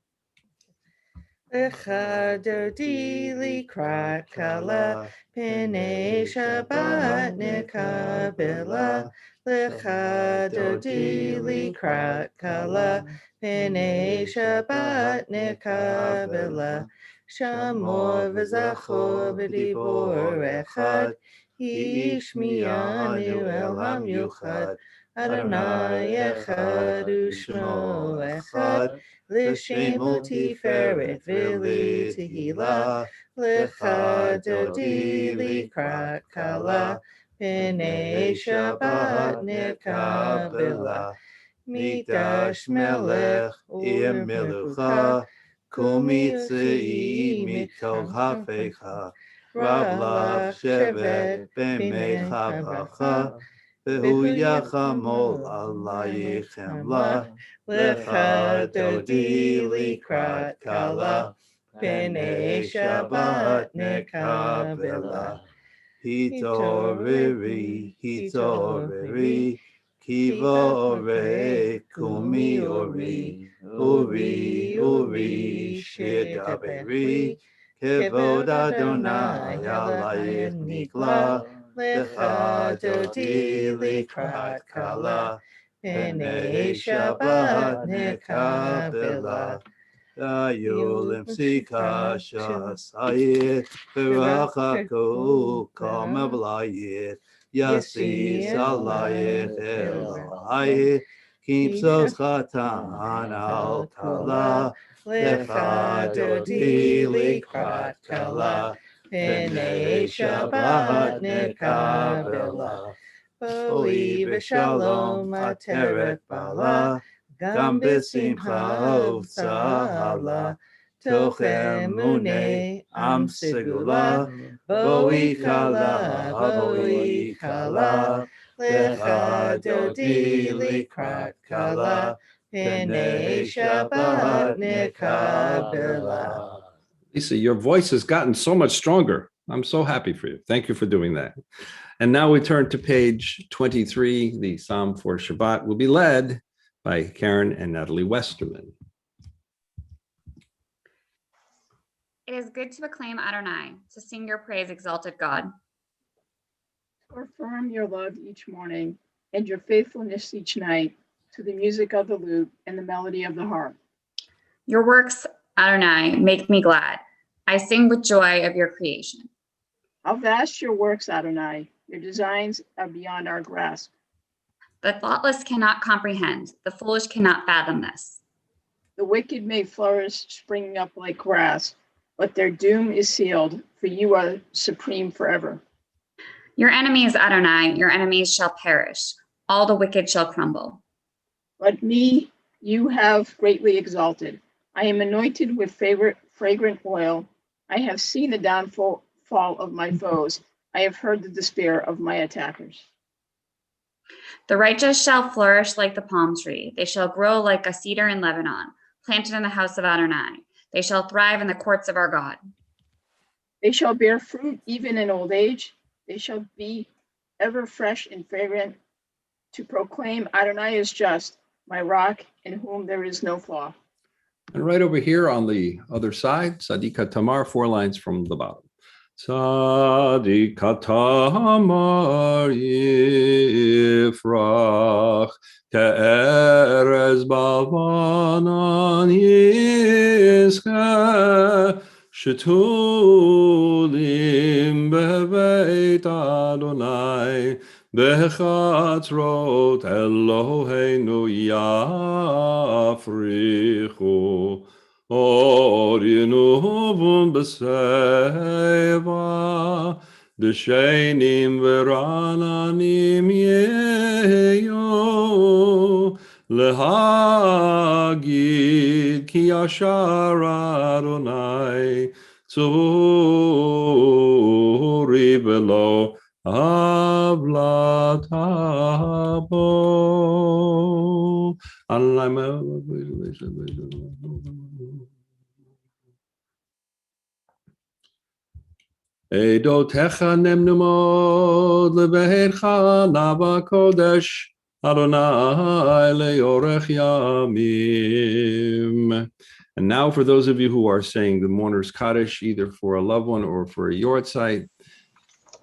L'chadodi likrat kala, p'nei Shabbat nekabela. L'chadodi likrat kala, p'nei Shabbat nekabela. Shamor v'zachor v'dibor echad, Yishmiyanu el hamyuchad, Adonai echad u'shmo echad, L'shemo tiferet v'li tehila, L'chadodi likrat kala, P'nei Shabbat nekabela. Mikdash melech u'melucha, Kumitzei mitol hafecha, Rav shevet b'meicha bracha, V'hu yachamol alayichem la, L'chadodi likrat kala, P'nei Shabbat nekabela. Hitoreri, Kiva ore, Kumi uri, Shedaberi, Kevod Adonai alayich nikla, L'chadodi likrat kala, P'nei Shabbat nekabela. Ayolim sika shasayit, V'rachaku kamavlayit, Yasis alayit elayit, Kipsos chatan al kala, L'chadodi likrat kala, P'nei Shabbat nekabela. Boi v'shalom ateret bala, Gam b'simcha uv'tzahala, Toch emunei am segula, Boi kala, L'chadodi likrat kala, P'nei Shabbat nekabela. Lisa, your voice has gotten so much stronger. I'm so happy for you. Thank you for doing that. And now we turn to page 23. The Psalm for Shabbat will be led by Karen and Natalie Westerman. It is good to acclaim Adonai, to sing your praise, exalted God. To affirm your love each morning and your faithfulness each night to the music of the lute and the melody of the harp. Your works, Adonai, make me glad. I sing with joy of your creation. How vast your works, Adonai. Your designs are beyond our grasp. The thoughtless cannot comprehend. The foolish cannot fathom this. The wicked may flourish, springing up like grass, but their doom is sealed, for you are supreme forever. Your enemies, Adonai, your enemies shall perish. All the wicked shall crumble. But me you have greatly exalted. I am anointed with fragrant oil. I have seen the downfall of my foes. I have heard the despair of my attackers. The righteous shall flourish like the palm tree. They shall grow like a cedar in Lebanon, planted in the house of Adonai. They shall thrive in the courts of our God. They shall bear fruit even in old age. They shall be ever fresh and fragrant to proclaim Adonai is just, my rock in whom there is no flaw. And right over here on the other side, Tzadika Tamar, 4 lines from the bottom. Tzadika Tamar yifrach te'erez bavanan yizcheh shetulim beveit Adonai bechatzrot Eloheinu yafrichu Orinu b'seva b'sheinim v'rananim yeyo lehagid ki yashar Adonai tzuri v'lo avlatabo. Eidotecha nemnumod lebeircha nava kodesh Adonai leorech yamim. And now for those of you who are saying the mourner's Kaddish, either for a loved one or for a yortzeit,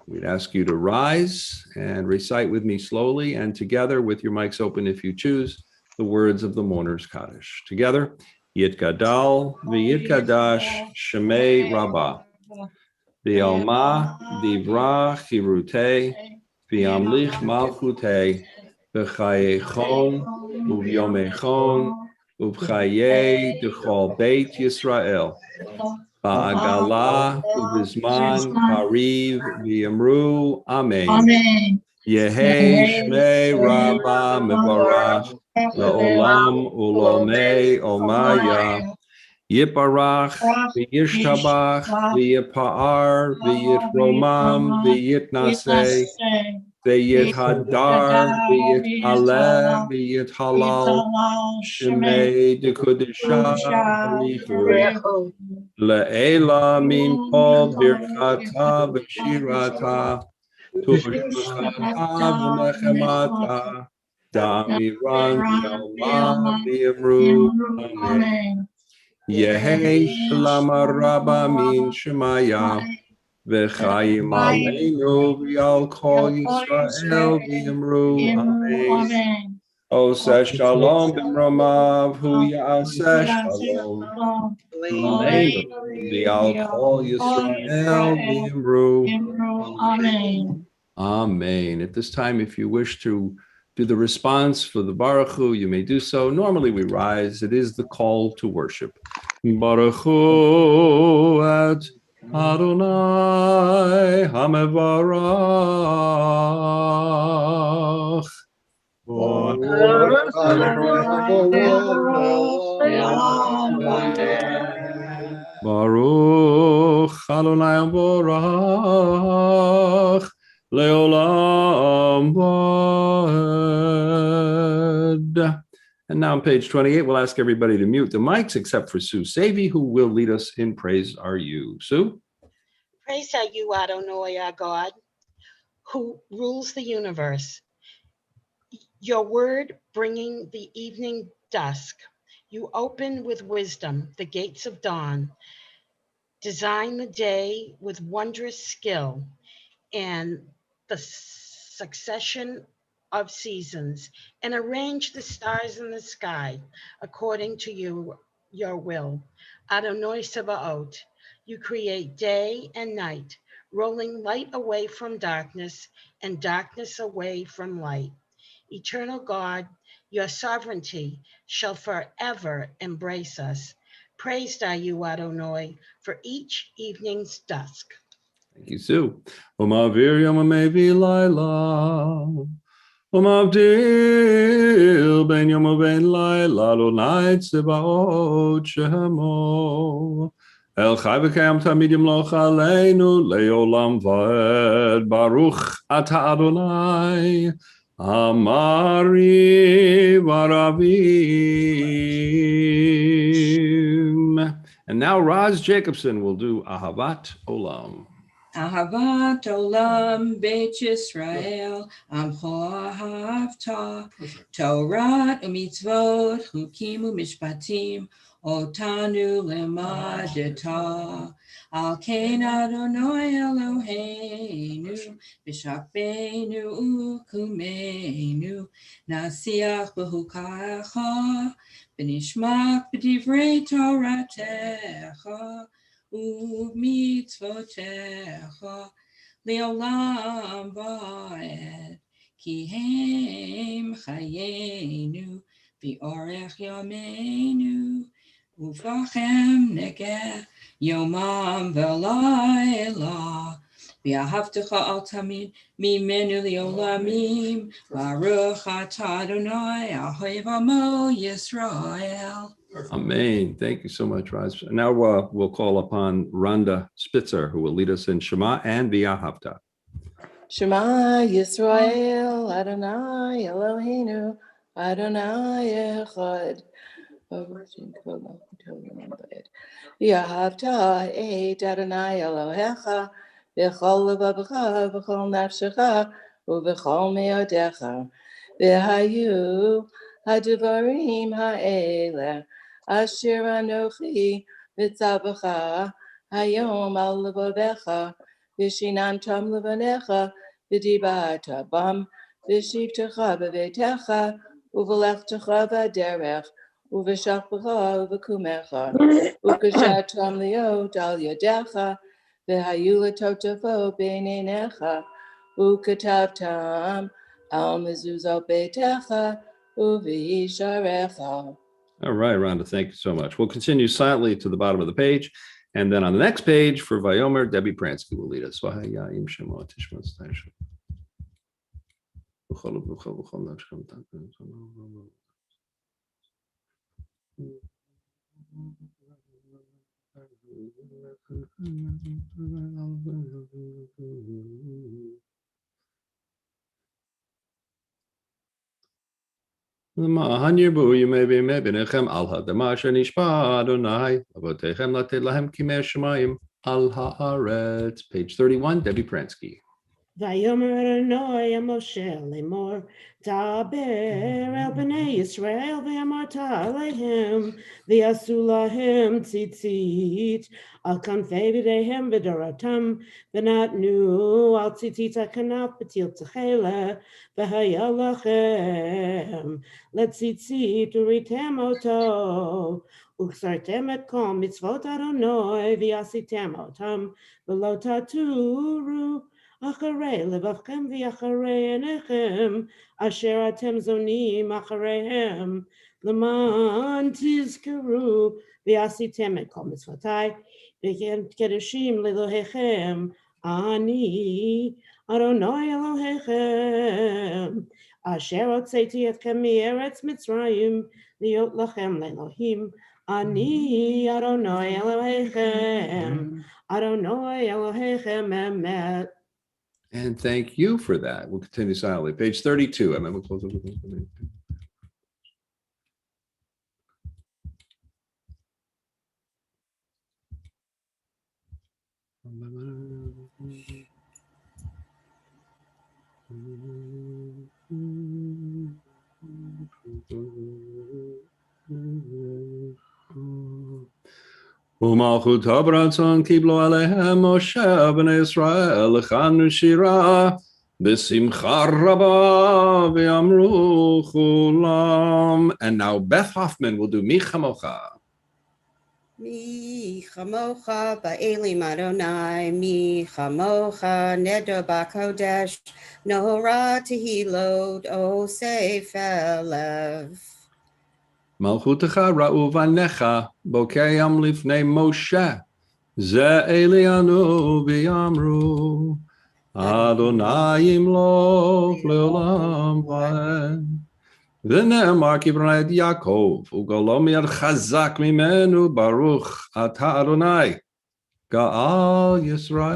we'd ask you to rise and recite with me slowly and together with your mics open if you choose, the words of the mourner's Kaddish. Together, Yitgadal v'Yitkadash Shemei Rabbah. V'Alma Divra Chirutei V'Amlich Malchutei V'Chayechon Uvyomechon Uv'Chayei D'Chol Beit Yisrael Ba'agala Uv'Zman Hariv V'Yamru Amen. Amen. Yehei Shmei Rabbah Mevarach La'olam Ulomei Omaya Yiparach v'yishtabach v'yipa'ar v'yitromam v'yitnaseh v'yithadar v'yit'aleh v'yithalal shemei dekudisha b'richu le'ela min kol birchata v'shirata tu'shmachata v'nechemata da'amiran v'yalma v'yamru amen. Yehei Shlama Rabba Min Shemaya V'chayim Aleinu V'yal Kol Yisrael V'yamru Amen. Oseh Shalom B'mromav Hu Ya'aseh Shalom Aleinu V'yal Kol Yisrael V'yamru Amen. Amen. At this time, if you wish to do the response for the Baruch Hu, you may do so. Normally we rise. It is the call to worship. Baruch Hu et Adonai HaMevarach. Baruch Adonai HaMevarach. Leolam Vaed. And now on page 28, we'll ask everybody to mute the mics except for Sue Savy, who will lead us in Praise Are You. Sue? Praise are you, Adonai, our God, who rules the universe. Your word bringing the evening dusk. You open with wisdom the gates of dawn. Design the day with wondrous skill and the succession of seasons, and arrange the stars in the sky according to your will. Adonai Sabaoth, you create day and night, rolling light away from darkness and darkness away from light. Eternal God, your sovereignty shall forever embrace us. Praised are you, Adonai, for each evening's dusk. Thank you, Sue. Umavir yomamevi laila. Umavdil ben yomaven laila lo night sebaot shemo. El chai v'kayam tamid yimloch aleinu leolam vaed. Baruch ata Adonai. Amari varavim. And now Roz Jacobson will do Ahavat Olam. Ahavat Olam Beit Yisrael Amcho Ahavta Torah u'mitzvot Chukim u'mishpatim Otanu lemadeta Al Kein Adonai Eloheinu B'shafenu u'kumeinu Nasiach b'hukacha B'nishmak b'divrei Toratecha u'mitzvotecha le'olam va'ed ki hem chayenu v'orech yameinu ufachem negeh yomam v'layla v'ahavtecha al tamid mimenu le'olamim baruch atah Adonai ahoev amo Yisrael. Amen. Thank you so much, Roz. Now we'll call upon Rhonda Spitzer, who will lead us in Shema and V'ahavta. Shema Yisrael, Adonai Eloheinu, Adonai Echad. V'ahavta et Adonai Elohecha, v'chol levavecha, v'chol nafshecha, u'v'chol meodecha. V'hayu ha'devarim ha'eleh, asher anochi v'tzavacha, hayom al levavecha, v'shinantam levanecha, v'dibata bam, v'shivtecha b'veitecha, u'v'lechtecha v'derech, u'v'shachbecha u'v'kumecha, u'kashatam liot al yadecha, v'hayu l'totafo b'neinecha, u'katavtam al mezuzot beitecha, u'v'yisharecha. All right, Rhonda, thank you so much. We'll continue silently to the bottom of the page. And then on the next page for Vayomer, Debbie Pransky will lead us. Benechem al ha'adama asher nishba Adonai avotechem lated lahem kimei shemayim al haaretz. Page 31, Debbie Pransky. Vayomer Adonai Moshe lemor daber el bnei Yisrael ve'amarta alehem v'yasu lahem tzitzit al kanfei v'dehem v'doratam v'natnu al tzitzit hakanaf b'til techela v'haya lachem letzitzit uritem oto uksartem et kol mitzvot Adonai v'yasitem otam v'lo taturu Acharei levavchem v'acharei enechem asher atem zonim achareihem leman tizkeru v'asitem et kol mitzvotai v'kedushim lelohechem ani Adonai Elohechem asher hotzeti etchem mieretz Mitzrayim liot lachem leelohim ani Adonai Elohechem Adonai Elohechem emet. And thank you for that. We'll continue silently. Page 32. We'll close up with ומלכות הברצון קיבלו עליהם משה בני ישראל לכנו שירה בשמחה רבה ויאמרו כולם. And now Beth Hoffman will do Mi Chamocha. Mi chamocha ba'elim Adonai, mi chamocha neder b'kodesh, nohora tehilot osef elev. Malchutecha ra'u vanecha bokeyam lifnei Moshe ze Elianu v'yamru Adonai yimloch leolam va'ed. ונאמר כבראי את יעקב, וגלו מיד חזק ממנו, ברוך אתה אדוני, גאל Yisrael.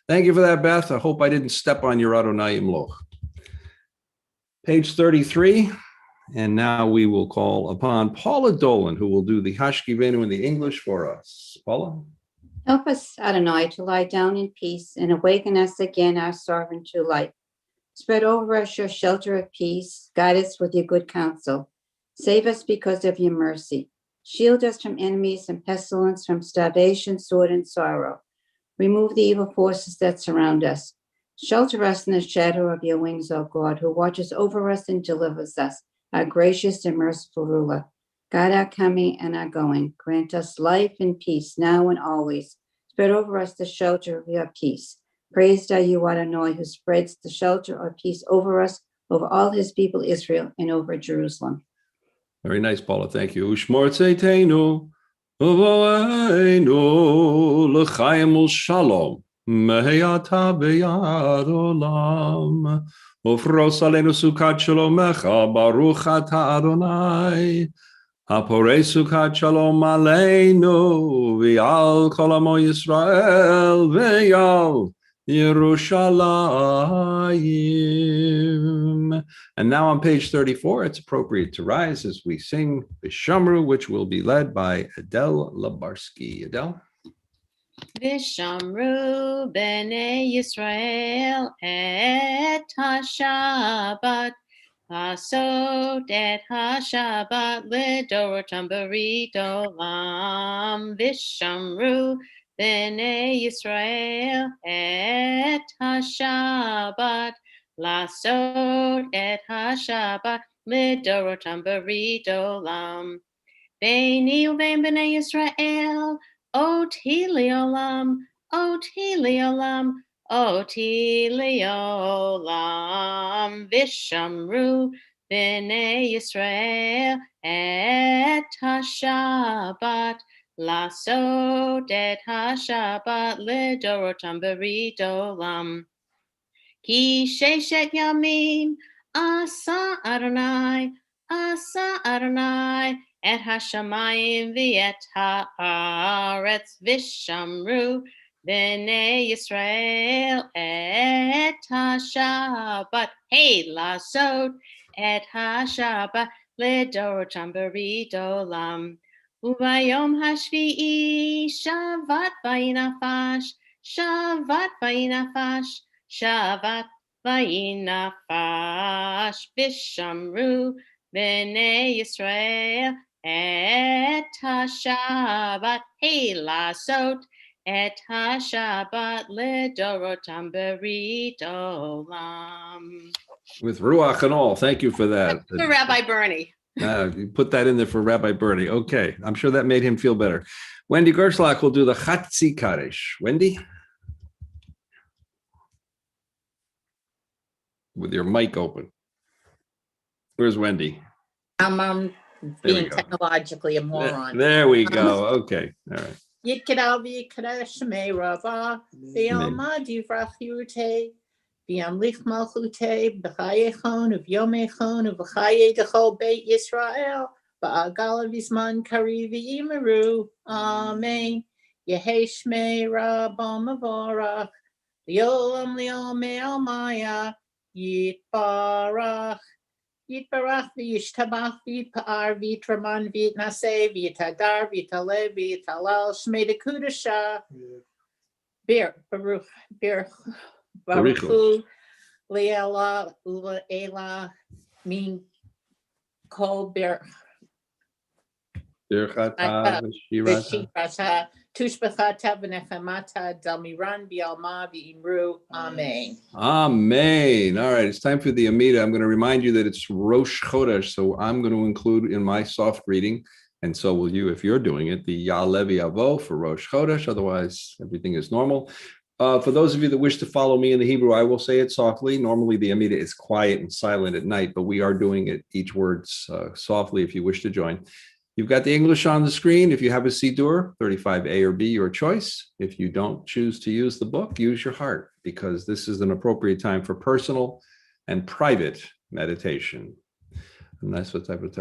Thank you for that, Beth. I hope I didn't step on your Adonai Yimloch. Page 33, and now we will call upon Paula Dolan, who will do the Hashkivenu in the English for us. Paula? Help us, Adonai, to lie down in peace and awaken us again, our sovereign true light. Spread over us your shelter of peace. Guide us with your good counsel. Save us because of your mercy. Shield us from enemies and pestilence, from starvation, sword, and sorrow. Remove the evil forces that surround us. Shelter us in the shadow of your wings, O God, who watches over us and delivers us, our gracious and merciful ruler. Guide our coming and our going. Grant us life and peace now and always. Spread over us the shelter of your peace. Praised are you, Adonai, who spreads the shelter of peace over us, over all his people Israel, and over Jerusalem. Very nice, Paula. Thank you. Ushmor tzeitenu, uvoeinu, l'chaim u'shalom, meheyata b'yad olam. Ufros aleinu sukat shalomecha, baruch ata Adonai. Haporei sukat shalom aleinu, v'yal kol amo Yisrael, v'yal Yerushalayim. And now on page 34, it's appropriate to rise as we sing Vishamru, which will be led by Adele Labarsky. Adele? Vishamru b'nei Yisrael et ha-Shabbat, Asot et ha-Shabbat lidorotam berit olam. Vishamru b'nei Yisrael et ha-Shabbat, Lasot et ha-Shabbat lidorotam berit olam. Beini uvein b'nei Yisrael oti leolam, oti leolam, oti leolam. Vishamru b'nei Yisrael et ha-Shabbat, Lasot et ha-Shabbat lidorotam berit olam. Ki sheshet yamim asa Adonai, asa Adonai, et hashamayim v'et haaretz. Vishamru b'nei Yisrael et ha-Shabbat, hey, lasot et ha-Shabbat lidorotam berit olam. Ubayom hashvi'i shavat vayinafash, shavat vayinafash, shavat vayinafash. Vishamru b'nei Yisrael et ha-Shabbat, hey, lasot et ha-Shabbat lidorotam berit olam. With Ruach and all. Thank you for that. For Rabbi Bernie. You put that in there for Rabbi Bernie. Okay. I'm sure that made him feel better. Wendy Gerslach will do the Chatzi Kaddish. Wendy? With your mic open. Where's Wendy? I'm being technologically a moron. There we go. Okay. All right. Yikadal v'yikadash shemei rava v'yalma divrach yurte v'yamlich malchute b'chayechon uv'yomechon uv'chaye dechol beit Yisrael ba'agal v'zman kari v'imeru. Amen. Yehei shmei rabba mavorach v'yolam li'omei almaya yitbarach. Yitbarach v'yishtabach v'yitpa'ar v'yitraman v'yitnaseh v'yitadar v'yitaleh v'yitalal shmei dekudasha baruchu le'ela u'le'ela min kol Birchata v'shirata. V'shirata, Tushbachata v'nechemata, Dalmiran bialma v'imru. Amen. Amen. All right, it's time for the Amida. I'm going to remind you that it's Rosh Chodesh, so I'm going to include in my soft reading, and so will you if you're doing it, the Ya'aleh V'Yavo for Rosh Chodesh. Otherwise, everything is normal. For those of you that wish to follow me in the Hebrew, I will say it softly. Normally, the Amida is quiet and silent at night, but we are doing it each word softly if you wish to join. You've got the English on the screen. If you have a Siddur, 35A or B, your choice. If you don't choose to use the book, use your heart, because this is an appropriate time for personal and private meditation. And that's what type of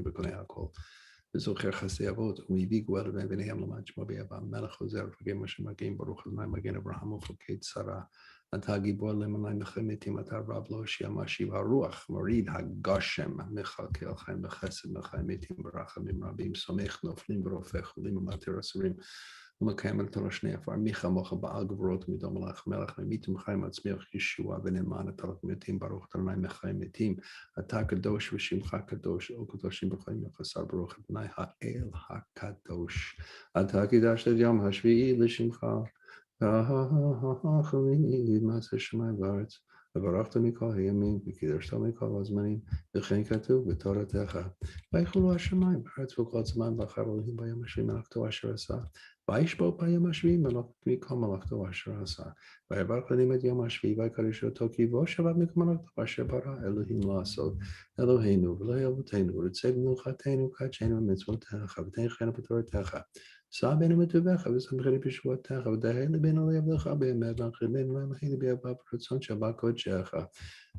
Rachel, וזוכר חסדי אבות, ומביא גואל ביניהם למען שמו ביבם, מלך חוזר, ופגם השם מגן, ברוך ה' מגן אברהם ופלגי שרה. אתה גיבור למען מלחמת מתים, אתה רב להושיע, משיב הרוח, מוריד הגשם, מכלכל חיים בחסד, מחיים מתים ברחמים רבים, סומך נופלים ורופא חולים ומתיר אסורים. ומקיים על תורה שני עפר, מי כמוך בעל גבורות ומידו מלך מלך, ממיתים חיים עצמך ישועה ונאמן, אתה רק מתים, ברוך ה' מחיים מתים, אתה קדוש ושמך קדוש, או קדושים בחיים יחסר, ברוך אדוני האל הקדוש. אתה קידשת את יום השביעי לשמך, והחליט מעשה שמיים וארץ, וברכת מכל הימים, וקידשת מכל הזמנים, וכן כתוב בתורתך. ויחולו השמיים בארץ וכל זמן, ואחר אלוהים ביום השביעי מלאכתו אשר עשה. וישבע ביום השביעי מכל מלאכתו אשר עשה. ויברך אלוהים את יום השביעי ויקדש אותו, כי בו שבת מכל מלאכתו אשר ברא אלוהים לעשות. אלוהינו ולאלוהי אבותינו, רצה במנוחתנו קדשנו במצוותיך, ותנחנו בתורתך. סע בינו בטובך ושמחני בשבועתך, ודהר ליבנו לעבדך באמת, והנחילנו לאלוהינו ביבא ברצון שבת קודשך.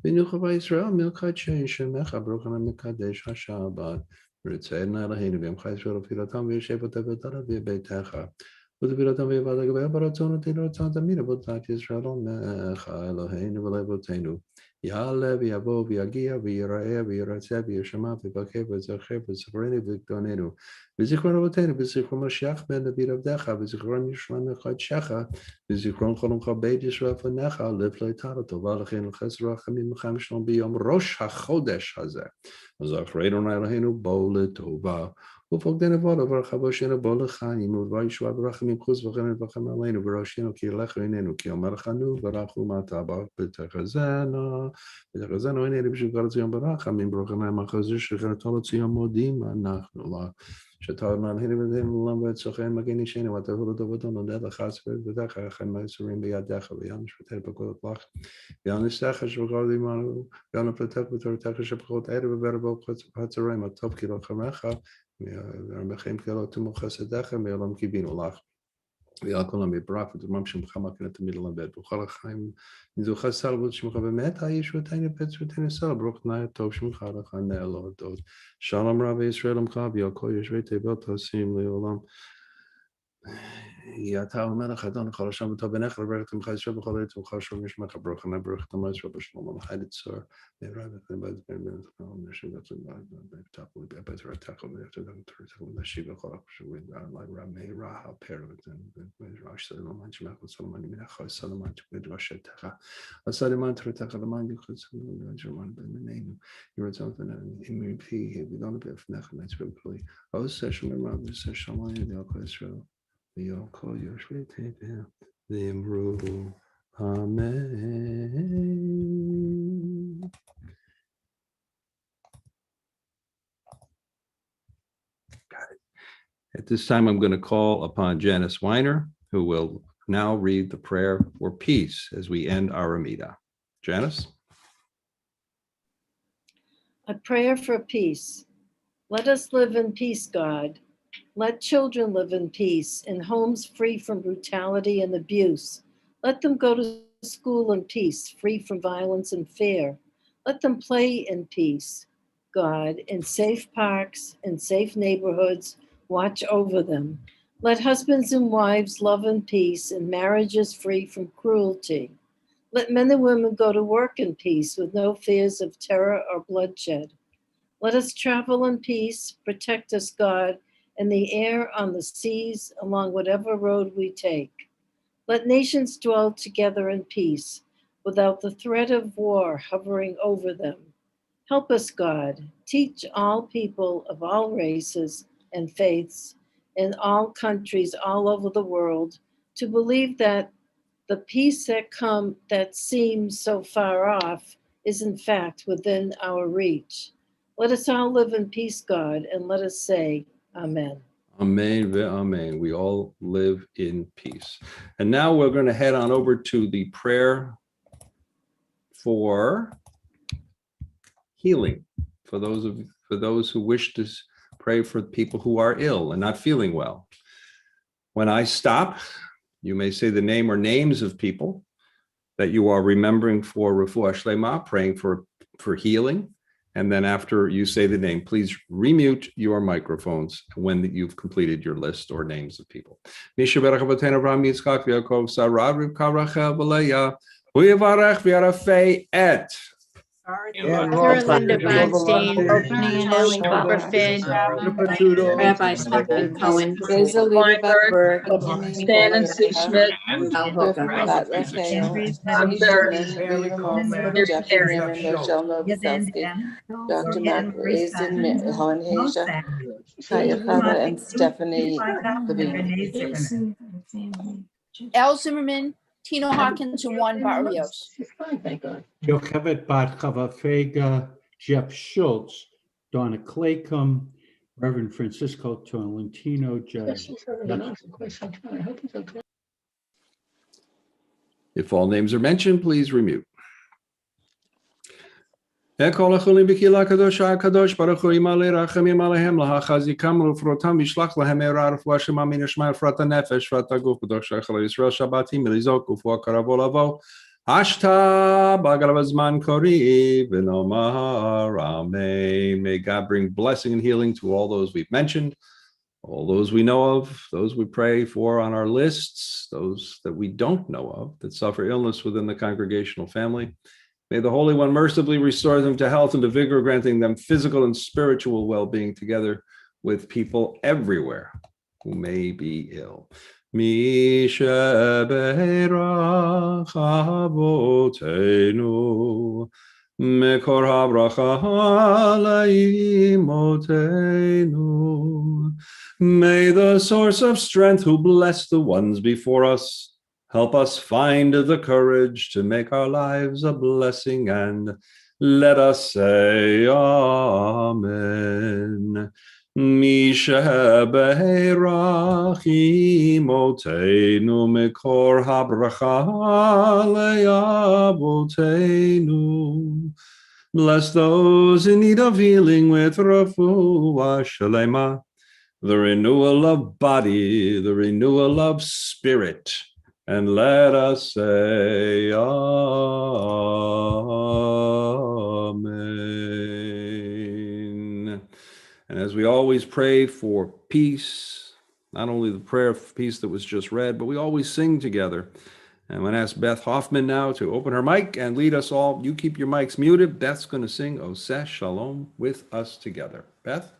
בנוחה בישראל מקדשי שמך, ברוך ה' מקדש השבת. ורצה אלוהינו בימך ישראל ופילתם וישב אותה ודרת בביתך. ותפילתם ויבד הגבל ברצון אותי לרצון תמיד עבודת ישראל עמך אלוהינו ולאבותינו. יעלה ויבוא ויגיע ויראה וירצה וישמע ויבקר ויזכר וזכרנו ויגדוננו. וזיכרון אבותינו וזיכרון משיח בן דוד עבדך וזיכרון ירושלים מקדשך וזיכרון חלומך בית ישראל לפניך לפלא טל טובה לכן לחסד רחמים וחיים שלום ביום ראש החודש הזה. וזכרנו אלוהינו בוא לטובה. ופוקדנו בו לברכה בושנו בו לחיים ודבר ישועה ורחמים חוץ וכן לברכם עלינו וראשינו כי ילך עינינו כי אומר לכנו ברכו מטה בתחזינו עינינו בשביל כל ציון ברחמים ברוכים להם החזיר שכנתו לציון מודים אנחנו לך שתעלנו עלינו ודנו לעולם ואת סוכן מגן אישנו ותבוא לדובתו נודד לך ספק ודך החיים היצורים בידיך ויען שפטר בכל הפלח ויען נסתך שבכל דמנו ויען הפלטך בתורתך שבכל ערב וברב הצהריים הטוב כי לא חמך והרמחים כאלו תמו חסדך מעולם קיבינו לך ועל כל המברך ודמם שמך מקנה תמיד ללמד בכל החיים נזוכה סלבות שמך באמת האיש ותינו פץ ותינו סל ברוך תנאי הטוב שמך לך נעלו הדוד שלום רב ישראל עמך ועל כל יושבי תבל תעשים לעולם אתה המלך אדון לכל השם וטוב בנך לברך את עמך ישראל בכל עת ובכל שוב משמך ברוך ה' ברוך את עמך ישראל בשלום המלך עד צור נראה וכן בית בין נשים ותלם בתפו בתורתך ובתורתך ונשיב לכל הקשורים רב מהירה הפרק ודרש סלמן שמך וסלמן מנך סלמן ודרשתך הסלמן תורתך למען יחוץ ולמען בינינו ירצון ונאמר פי ודון בפניך נצבל כלי עושה שמר ועושה שלום ידי כל ישראל ויום כל יושבי תבל ואמרו אמן. At this time, I'm going to call upon Janice Weiner, who will now read the prayer for peace as we end our Amida. Janice? A prayer for peace. Let us live in peace, God. Let children live in peace, in homes free from brutality and abuse. Let them go to school in peace, free from violence and fear. Let them play in peace, God, in safe parks, in safe neighborhoods. Watch over them. Let husbands and wives love in peace, and marriages free from cruelty. Let men and women go to work in peace with no fears of terror or bloodshed. Let us travel in peace. Protect us, God, in the air, on the seas, along whatever road we take. Let nations dwell together in peace, without the threat of war hovering over them. Help us, God. Teach all people of all races and faiths in all countries all over the world to believe that the peace that seems so far off is in fact within our reach. Let us all live in peace, God, and let us say, Amen. Amen, amen. We all live in peace. And now we're going to head on over to the prayer for healing, for those who wish to pray for people who are ill and not feeling well. When I stop, you may say the name or names of people that you are remembering for refuah shlema, praying for healing. And then after you say the name, please remute your microphones when you've completed your list or names of people. Misha berach Avotenu Avraham Yitzchak Yaakov Sarah Rivka Rachel V'Leah Hu yivarech v'yarafei et Sarah Linda Bonstein, Hope Griffin, Rabbi Stephen Cohen, Hazel Lieberberg, Stan C. Schmidt, Al Hooker, Bat Raphael, I'm Denise Barry. Sherman, Rita Mulford, Jeffrey Newman, Rochelle Novoselsky, Dr. Mark Raisin, Helen Hasia, Kaya Fava, and Stephanie Levine. Al Zimmerman, Tino Hawkins, and Juan Barrios. Yocheved Bat Chava Fega, Jeff Schultz, Donna Claycomb, Reverend Francisco Tolentino, Judge. If all names are mentioned, please remute. Ekol achulim b'kila kadosh baruch hu imale rachamim alehem lahachazikam ufrotam vishlach lahem erar refuah shema min yishmael frata nefesh frata guf b'dosh shechel Yisrael Shabbatim milizok ufuah karavo lavo hashta b'agalavazman kori v'nomar amen. May God bring blessing and healing to all those we've mentioned, all those we know of, those we pray for on our lists, those that we don't know of that suffer illness within the congregational family. May the Holy One mercifully restore them to health and to vigor, granting them physical and spiritual well-being together with people everywhere who may be ill. Misha be'erach avotenu mekor habracha laimotenu. May the source of strength who bless the ones before us help us find the courage to make our lives a blessing, and let us say Amen. Misha be'erach imotenu mekor habracha le'avotenu. Bless those in need of healing with refuah shlema, the renewal of body, the renewal of spirit. And let us say Amen. And as we always pray for peace, not only the prayer of peace that was just read, but we always sing together. And I'm going to ask Beth Hoffman now to open her mic and lead us all. You keep your mics muted. Beth's going to sing Oseh Shalom with us together. Beth?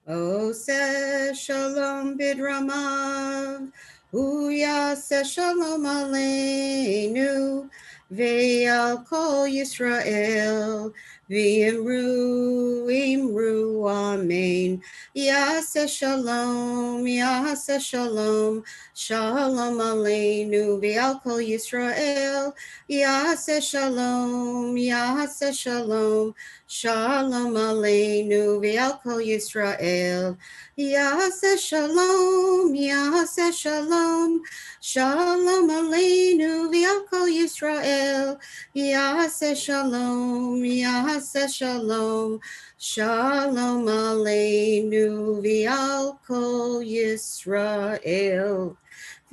Oseh Shalom Bidramav. Uyaseh Shalom Aleinu, Ve'al Kol Yisrael, V'imru, Amen. Yaseh Shalom, Shalom Aleinu, Ve'al Kol Yisrael, Yaseh Shalom, Shalom Aleinu, Ve'al Kol Yisrael. Yaseh Shalom, Shalom Aleinu, V'al Kol Yisrael. Yaseh Shalom, Shalom Aleinu, V'al Kol Yisrael.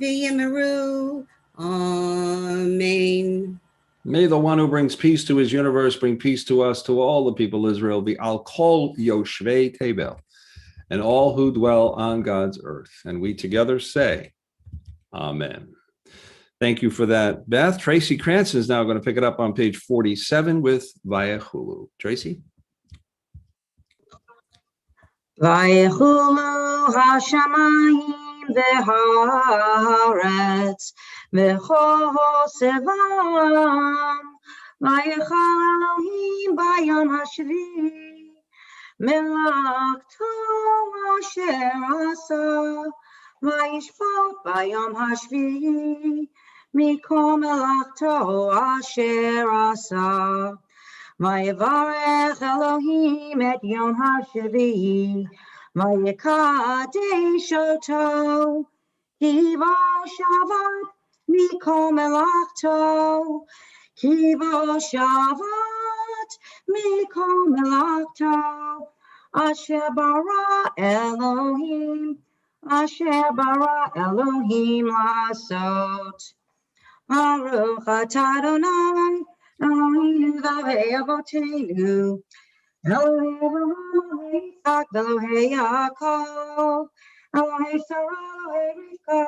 V'yimeru, Amen. May the one who brings peace to his universe bring peace to us, to all the people of Israel, V'al Kol Yoshvei Tebel, and all who dwell on God's earth. And we together say, Amen. Thank you for that, Beth. Tracy Cranston is now going to pick it up on page 47 with Vayechulu. Tracy? Vayechulu hashamayim v'haaretz וחוסבם, ויכל אלוהים ביום השביעי, מלאכתו אשר עשה, וישפוט ביום השביעי, מכל מלאכתו אשר עשה. ויברך אלוהים את יום השביעי, ויקדש אותו, כי בו שבת מכל מלאכתו, כי בו שבת מכל מלאכתו, אשר ברא אלוהים לעשות. ברוך אתה אדוני אלוהינו ואלוהי אבותינו, אלוהי אברהם ויצחק ואלוהי יעקב, אלוהי שרה אלוהי רבקה,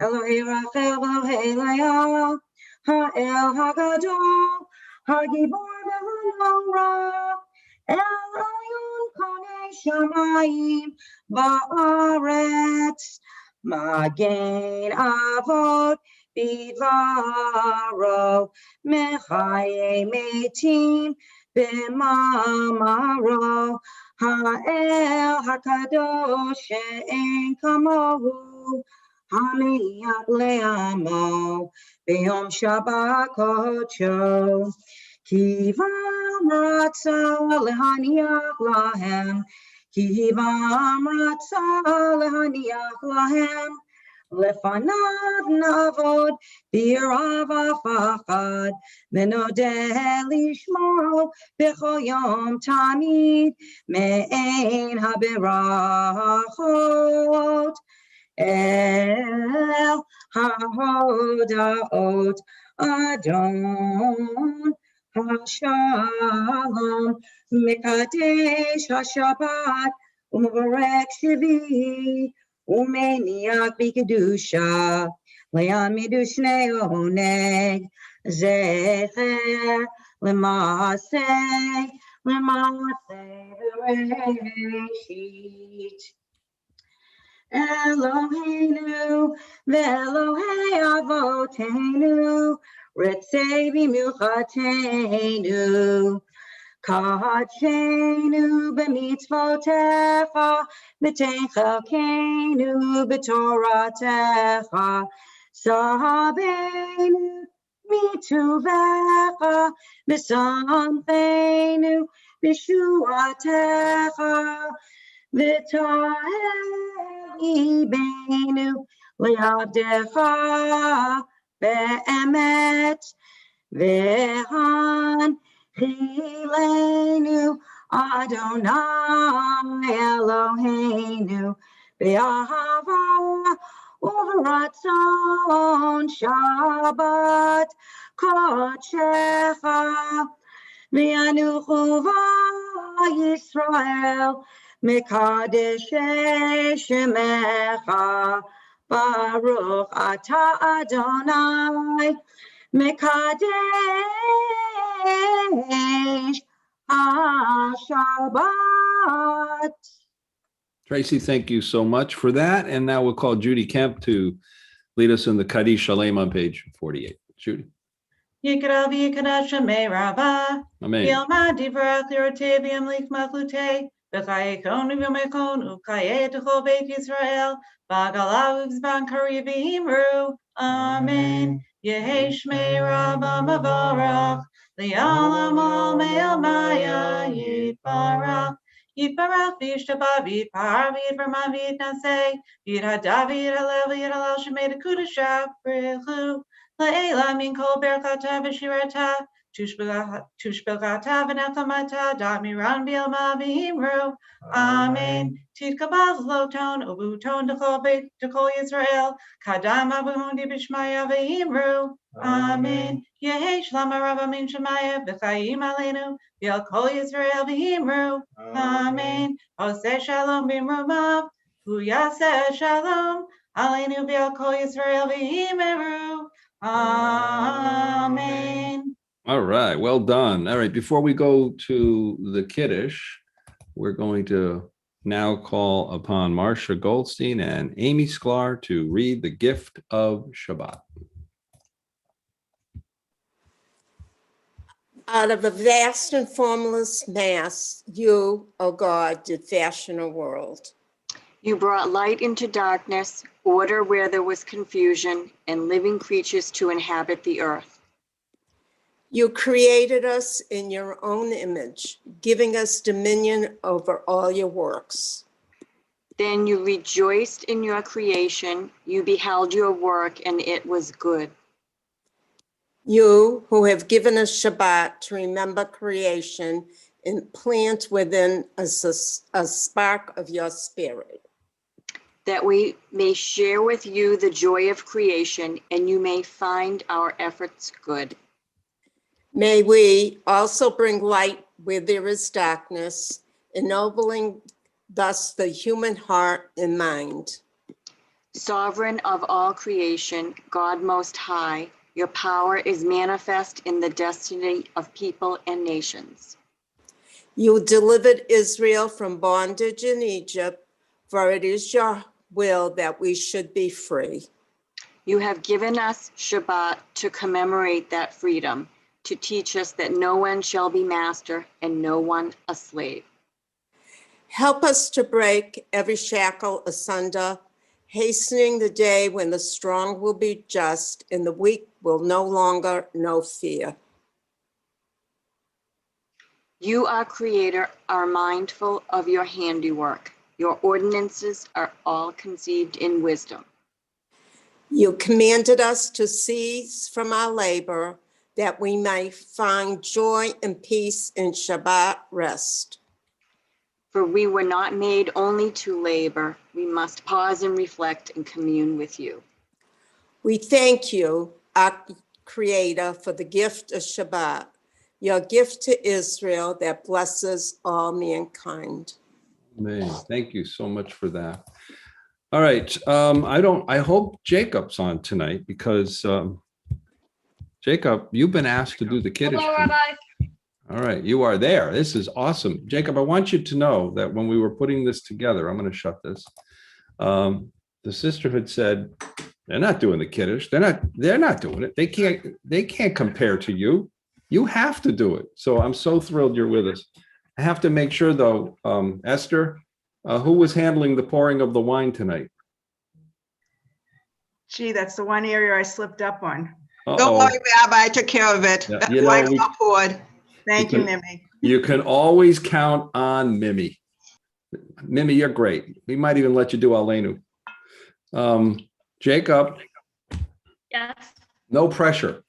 אלוהי רחל ואלוהי לאה, האל הגדול, הגיבור והנורא, אלוהים קונה שמיים וארץ, מגן אבות בדברו, מחיי מתים במאמרו, האל הקדוש שאין כמוהו, המניח לעמו ביום שבת קודשו, כי בם רצה להניח להם, כי בם רצה להניח להם, לפניו נעבוד ביראה ופחד, ונודה לשמו בכל יום תמיד, מעין הברכות אל ההודעות אדון השלום, מקדש השבת ומברך שביעי, ומניח בקדושה, ליעמידו שני עונג, זכר למעשה בראשית. אלוהינו ואלוהי אבותינו, רצה במנוחתנו, קדשנו במצוותיך, ותן חלקנו בתורתך, סבנו מטובך, ושמחנו בישועתך, וטהר ליבנו לעבדך באמת, והנחילנו אדוני אלוהינו באהבה וברצון שבת קודשך, וינוחו ישראל מקדשי שמך, ברוך אתה אדוני מקדש Shabbat. Tracy, thank you so much for that. And now we'll call Judy Kemp to lead us in the Kaddish Shalom on page 48. Judy. Yikra v'yikra shemei rabba. Amen. Yilma divrach lirote v'yamlik machlute. V'chayekon v'yomekon u'kayet uchol beit Yisrael. V'agalav v'zban kari v'himru. Amen. Yehi shmei rabba mavarach. Li'alam al me'al maya yitbarach. Yitbarach v'yishtabah v'yitpar v'yitverman v'yitnaseh. V'yithadav v'yithalel v'yithalel shemei d'kudashah b'richu. La'ela min kol berkata v'shirata. Tushbelgata v'nechamata. Da'miran v'yelma v'himru. Amen. Titkabal loton ubuton d'chol beit d'chol Yisrael. Kadam abuhundi b'shmaya v'himru. Amen. Yehi shlama rava min shemaya v'chayim aleinu v'yal kol Yisrael v'himru. Amen. Oseh shalom b'mrumav hu yaseh shalom aleinu v'yal kol Yisrael v'himru. Amen. All right, well done. All right, before we go to the Kiddush, we're going to now call upon Marcia Goldstein and Amy Sklar to read the gift of Shabbat. Out of a vast and formless mass, you, O God, did fashion a world. You brought light into darkness, order where there was confusion, and living creatures to inhabit the earth. You created us in your own image, giving us dominion over all your works. Then you rejoiced in your creation, you beheld your work, and it was good. You, who have given us Shabbat to remember creation, implant within us a spark of your spirit. That we may share with you the joy of creation, and you may find our efforts good. May we also bring light where there is darkness, ennobling thus the human heart and mind. Sovereign of all creation, God Most High, your power is manifest in the destiny of people and nations. You delivered Israel from bondage in Egypt, for it is your will that we should be free. You have given us Shabbat to commemorate that freedom, to teach us that no one shall be master and no one a slave. Help us to break every shackle asunder, hastening the day when the strong will be just and the weak will no longer know fear. You, our Creator, are mindful of your handiwork. Your ordinances are all conceived in wisdom. You commanded us to cease from our labor, that we may find joy and peace in Shabbat rest. For we were not made only to labor. We must pause and reflect and commune with you. We thank you, our Creator, for the gift of Shabbat, your gift to Israel that blesses all mankind. Amen. Thank you so much for that. All right. I hope Jacob's on tonight because Jacob, you've been asked to do the Kiddush. Hello, Rabbi. All right, you are there. This is awesome. Jacob, I want you to know that when we were putting this together, I'm going to shut this. The Sisterhood said, they're not doing the Kiddush. They're not doing it. They can't compare to you. You have to do it. So I'm so thrilled you're with us. I have to make sure though, Esther, who was handling the pouring of the wine tonight? Gee, that's the one area I slipped up on. Don't worry, Rabbi, I took care of it. Yeah, Wine got poured. Thank you, Mimi. You can always count on Mimi. Mimi, you're great. We might even let you do Aleinu. Jacob. Yes. No pressure.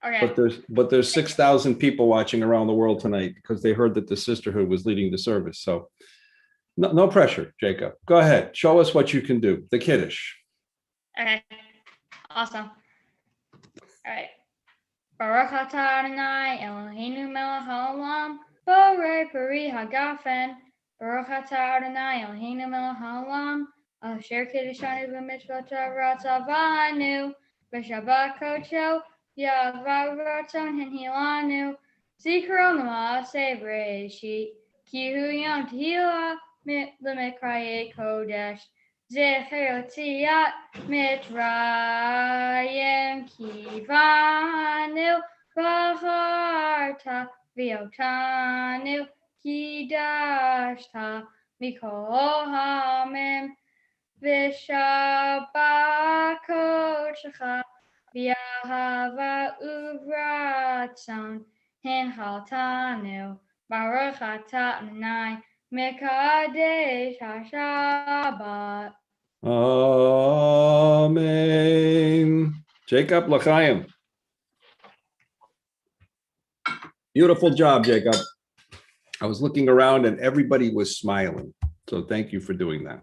Okay. But there's 6,000 people watching around the world tonight because they heard that the Sisterhood was leading the service. So no pressure, Jacob. Go ahead. Show us what you can do. The Kiddush. Okay. Awesome. All right. Baruch atah Adonai Eloheinu melech haolam, borei peri hagafen. Baruch atah Adonai Eloheinu melech haolam, asher kiddushanu b'mitzvotav ratzavanu, b'shabbat kodesh ya'avav ratzon hinhilanu, zikron l'maaseh b'reishit, ki hu yom tehillah l'mikrayei kodesh. Zecher Tziat Mitzrayim Kivanu Bacharta Viotanu Kidashta Mikol Hamim Vishabbat Kodecha V'Yahava Uvratzon Hinchaltanu Baruch atah Adonai Mekadesh HaShabbat. Amen. Jacob L'chaim. Beautiful job, Jacob. I was looking around and everybody was smiling. So thank you for doing that.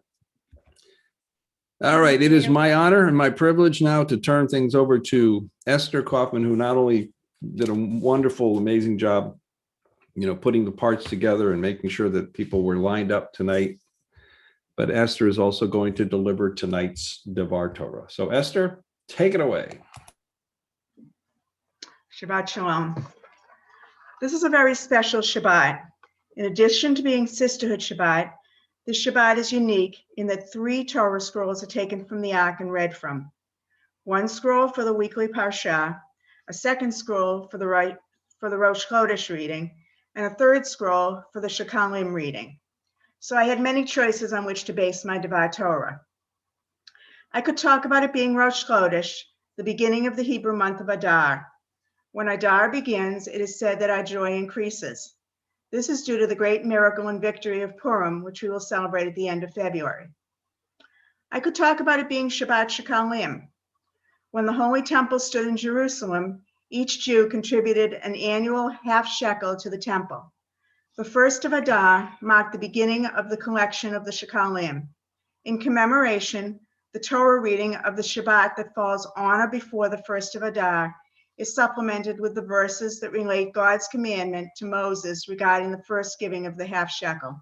All right. It is my honor and my privilege now to turn things over to Esther Kaufman, who not only did a wonderful, amazing job, putting the parts together and making sure that people were lined up tonight, but Esther is also going to deliver tonight's Devar Torah. So Esther, take it away. Shabbat Shalom. This is a very special Shabbat. In addition to being Sisterhood Shabbat, this Shabbat is unique in that 3 Torah scrolls are taken from the Ark and read from. 1 scroll for the weekly Parsha, a 2nd scroll for the for the Rosh Chodesh reading, and a third scroll for the Shekalim reading. So I had many choices on which to base my Divrei Torah. I could talk about it being Rosh Chodesh, the beginning of the Hebrew month of Adar. When Adar begins, it is said that our joy increases. This is due to the great miracle and victory of Purim, which we will celebrate at the end of February. I could talk about it being Shabbat Shekalim. When the Holy Temple stood in Jerusalem, each Jew contributed an annual half shekel to the temple. The first of Adar marked the beginning of the collection of the Shekalim. In commemoration, the Torah reading of the Shabbat that falls on or before the first of Adar is supplemented with the verses that relate God's commandment to Moses regarding the first giving of the half shekel.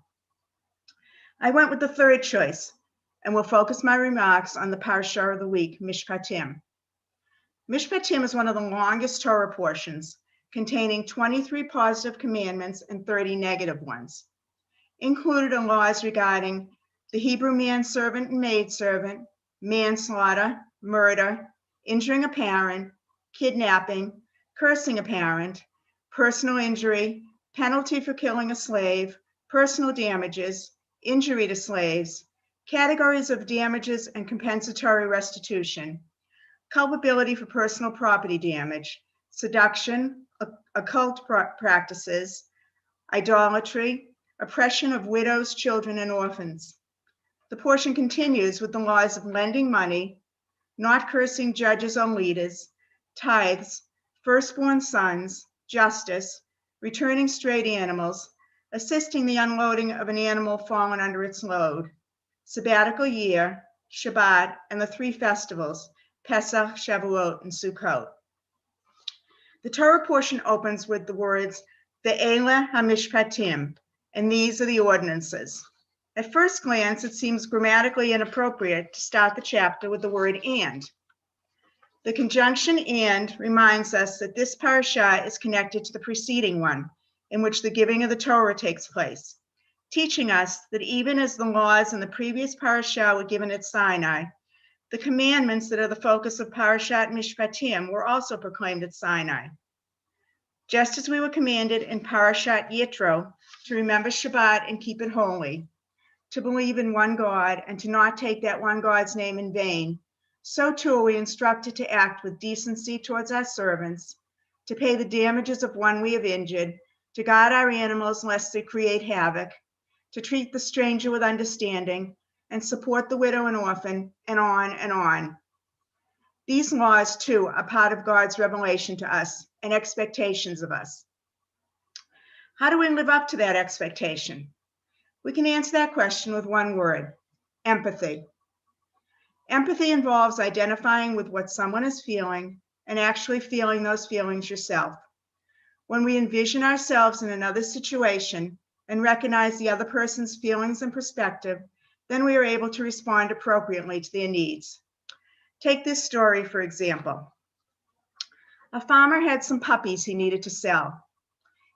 I went with the third choice and will focus my remarks on the Parsha of the week, Mishpatim. Mishpatim is one of the longest Torah portions, containing 23 positive commandments and 30 negative ones. Included are laws regarding the Hebrew manservant and maidservant, manslaughter, murder, injuring a parent, kidnapping, cursing a parent, personal injury, penalty for killing a slave, personal damages, injury to slaves, categories of damages and compensatory restitution, culpability for personal property damage, seduction, occult practices, idolatry, oppression of widows, children, and orphans. The portion continues with the laws of lending money, not cursing judges or leaders, tithes, firstborn sons, justice, returning strayed animals, assisting the unloading of an animal fallen under its load, sabbatical year, Shabbat, and the 3 festivals, Pesach, Shavuot, and Sukkot. The Torah portion opens with the words, Ve'ele HaMishpatim, and these are the ordinances. At first glance, it seems grammatically inappropriate to start the chapter with the word and. The conjunction and reminds us that this parasha is connected to the preceding one, in which the giving of the Torah takes place, teaching us that even as the laws in the previous parasha were given at Sinai, the commandments that are the focus of Parashat Mishpatim were also proclaimed at Sinai. Just as we were commanded in Parashat Yitro to remember Shabbat and keep it holy, to believe in one God and to not take that one God's name in vain, so too are we instructed to act with decency towards our servants, to pay the damages of one we have injured, to guard our animals lest they create havoc, to treat the stranger with understanding, and support the widow and orphan, and on and on. These laws, too, are part of God's revelation to us and expectations of us. How do we live up to that expectation? We can answer that question with one word: empathy. Empathy involves identifying with what someone is feeling and actually feeling those feelings yourself. When we envision ourselves in another situation and recognize the other person's feelings and perspective, then we are able to respond appropriately to their needs. Take this story, for example. A farmer had some puppies he needed to sell.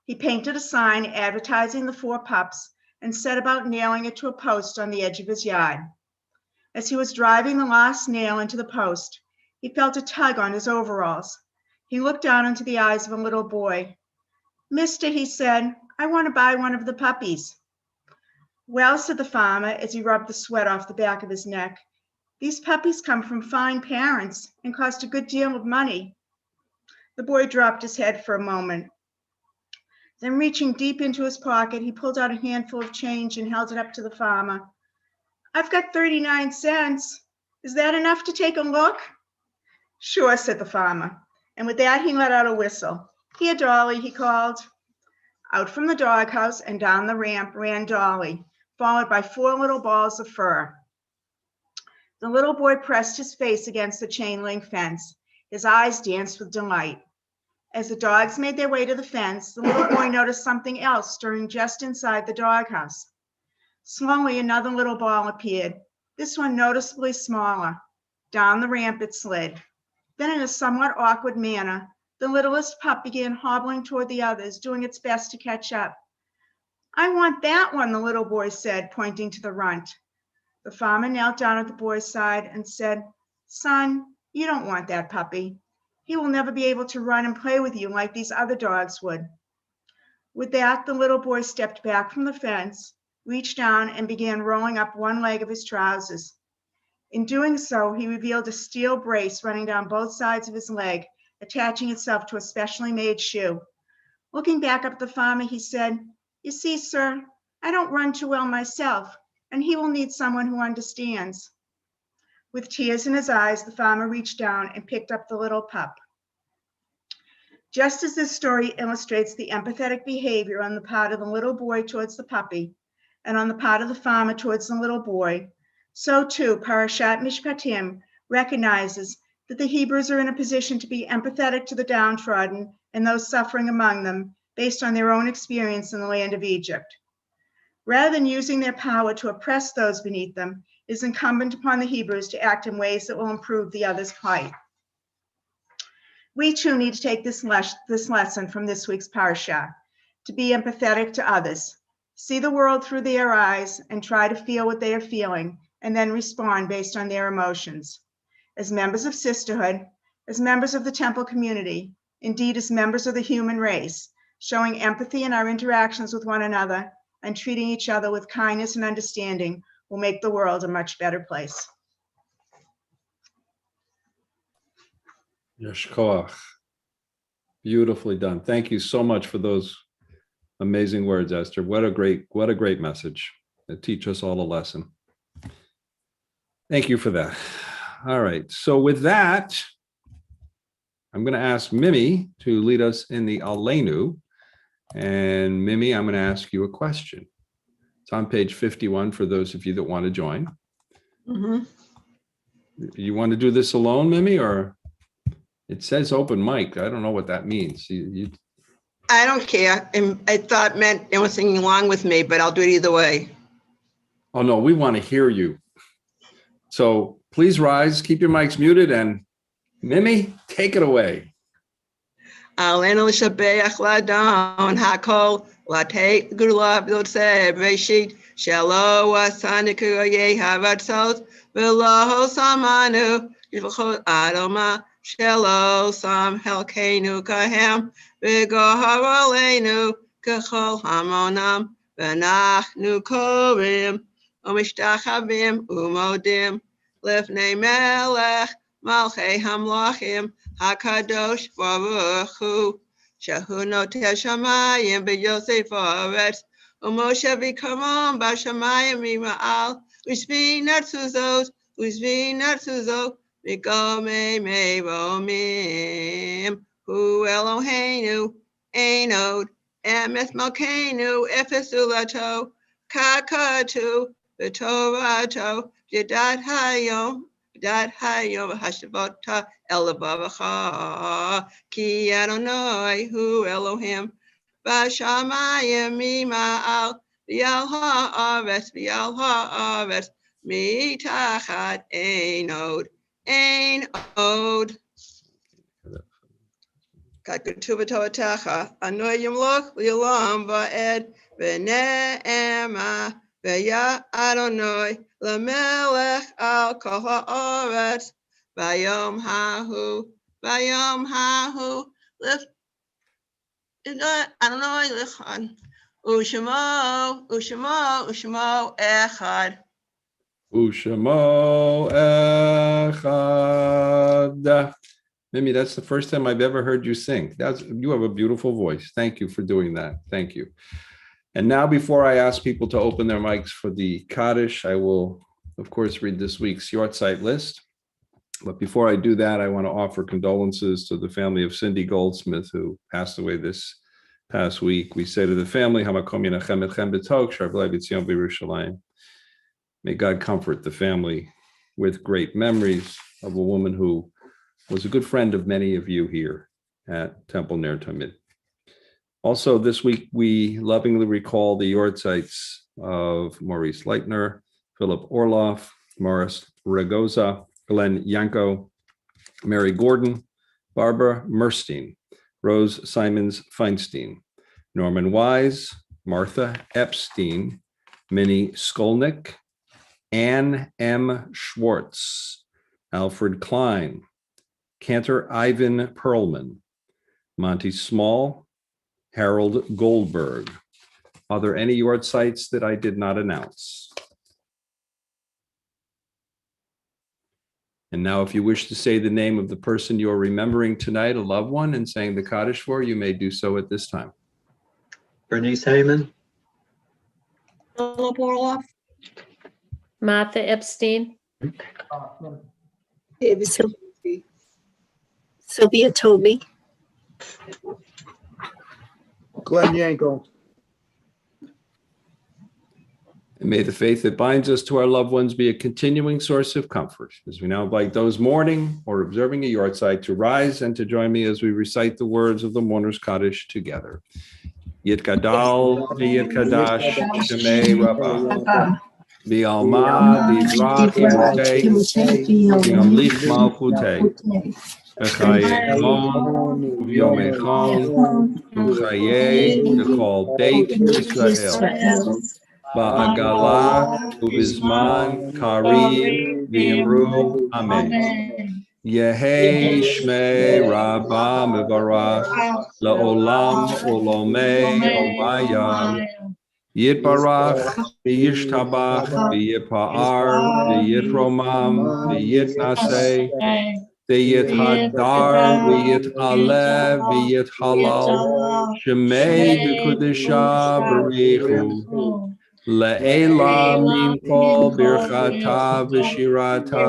He painted a sign advertising the 4 pups and set about nailing it to a post on the edge of his yard. As he was driving the last nail into the post, he felt a tug on his overalls. He looked down into the eyes of a little boy. "Mister," he said, "I want to buy one of the puppies." "Well," said the farmer as he rubbed the sweat off the back of his neck, "these puppies come from fine parents and cost a good deal of money." The boy dropped his head for a moment. Then, reaching deep into his pocket, he pulled out a handful of change and held it up to the farmer. "I've got 39 cents. Is that enough to take a look?" "Sure," said the farmer. And with that, he let out a whistle. "Here, Dolly," he called. Out from the doghouse and down the ramp ran Dolly, followed by 4 little balls of fur. The little boy pressed his face against the chain link fence. His eyes danced with delight. As the dogs made their way to the fence, the little boy noticed something else stirring just inside the doghouse. Slowly, another little ball appeared, this one noticeably smaller. Down the ramp it slid. Then, in a somewhat awkward manner, the littlest pup began hobbling toward the others, doing its best to catch up. "I want that one," the little boy said, pointing to the runt. The farmer knelt down at the boy's side and said, "Son, you don't want that puppy. He will never be able to run and play with you like these other dogs would. With that, the little boy stepped back from the fence, reached down, and began rolling up one leg of his trousers. In doing so, he revealed a steel brace running down both sides of his leg, attaching itself to a specially made shoe. Looking back up at the farmer, he said, "You see, sir, I don't run too well myself, and he will need someone who understands." With tears in his eyes, the farmer reached down and picked up the little pup. Just as this story illustrates the empathetic behavior on the part of the little boy towards the puppy, and on the part of the farmer towards the little boy, so too Parashat Mishpatim recognizes that the Hebrews are in a position to be empathetic to the downtrodden and those suffering among them based on their own experience in the land of Egypt. Rather than using their power to oppress those beneath them, it is incumbent upon the Hebrews to act in ways that will improve the other's plight. We too need to take this lesson from this week's parasha, to be empathetic to others, see the world through their eyes, and try to feel what they are feeling, and then respond based on their emotions. As members of Sisterhood, as members of the temple community, indeed as members of the human race, showing empathy in our interactions with one another and treating each other with kindness and understanding will make the world a much better place. Yesh koach. Beautifully done. Thank you so much for those amazing words, Esther. What a great message. That teach us all a lesson. Thank you for that. All right. So with that, I'm going to ask Mimi to lead us in the Aleinu. And Mimi, I'm going to ask you a question. It's on page 51 for those of you that want to join. Mhm. You want to do this alone, Mimi, or it says open mic? I don't know what that means. I don't care. And I thought meant it was singing along with me, but I'll do it either way. Oh, no, we want to hear you. So please rise, keep your mics muted, and Mimi, take it away. Aleinu l'shabeach l'adon hakol l'tei gula v'lotzeh b'reshit shelo asani kuroyei havatzot v'lo samanu yivchot adoma shelo sam helkeinu kahem v'gohar aleinu kachol hamonam v'nachnu korim u'mishtachavim u'modim lifnei melech malchei hamlachim HaKadosh Baruch Hu, Shehu Noter Shamayim B'Yosef Haaretz, U'Moshe V'Karon B'Shamayim Mima'al, U'Shvi Natzuzot, V'Gomei Me'Romim, Hu Eloheinu, Ein Od, Emes Malkeinu, Efes Ulato, Kakatu, V'Torato, Yedat Hayom, Dat Hayom Hashavota Elavacha Ki Adonai Hu Elohim Bashamayim Mima'al V'Yal Ha'aretz Mitachat Ein Od Kakatu V'Toratacha Anoy Yimloch V'Yolam Va'ed V'Ne'ema V'ya Adonai L'melech al kol ha'aretz Vayom hahu Adonai l'chad U'shemo echad. U'shemo echad. Mimi, that's the first time I've ever heard you sing. You have a beautiful voice. Thank you for doing that. Thank you. And now, before I ask people to open their mics for the Kaddish, I will, of course, read this week's Yortzeit list. But before I do that, I want to offer condolences to the family of Cindy Goldsmith, who passed away this past week. We say to the family, Hamakom Yenachem Etchem B'Tov, Shar V'lei B'Tzion B'Yerushalayim. May God comfort the family with great memories of a woman who was a good friend of many of you here at Temple Ner Tamid. Also, this week, we lovingly recall the Yortzeits of Maurice Leitner, Philip Orloff, Morris Ragoza, Glenn Yanko, Mary Gordon, Barbara Merstein, Rose Simons Feinstein, Norman Wise, Martha Epstein, Minnie Skolnick, Ann M. Schwartz, Alfred Klein, Cantor Ivan Perlman, Monty Small, Harold Goldberg. Are there any yard sites that I did not announce? And now, if you wish to say the name of the person you're remembering tonight, a loved one, and saying the Kaddish for, you may do so at this time. Bernice Heyman, Philip Orloff, Martha Epstein, David Sylvia Toby, Glenn Yanko. And may the faith that binds us to our loved ones be a continuing source of comfort. As we now invite those mourning or observing a yard site to rise and to join me as we recite the words of the mourner's Kaddish together. Yit Gadal, Yit Kadash, Shemei Rabbah. Bi'alma, Divrach, Imutei, Bi'amlich Malchutei. B'chayei V'yomei B'chayei B'chol Beit Yisrael. Ba'agala Ubizman Karim V'imru Amen. Yehei Shmei Rabbah Mevarach La'olam Olomei Omayam. Yitbarach V'yishtabach V'yipa'ar V'yitromam V'yitnaseh V'yithadar V'yit'aleh V'yithalal Shemei B'kudisha B'richu Le'ela min kol birchata v'shirata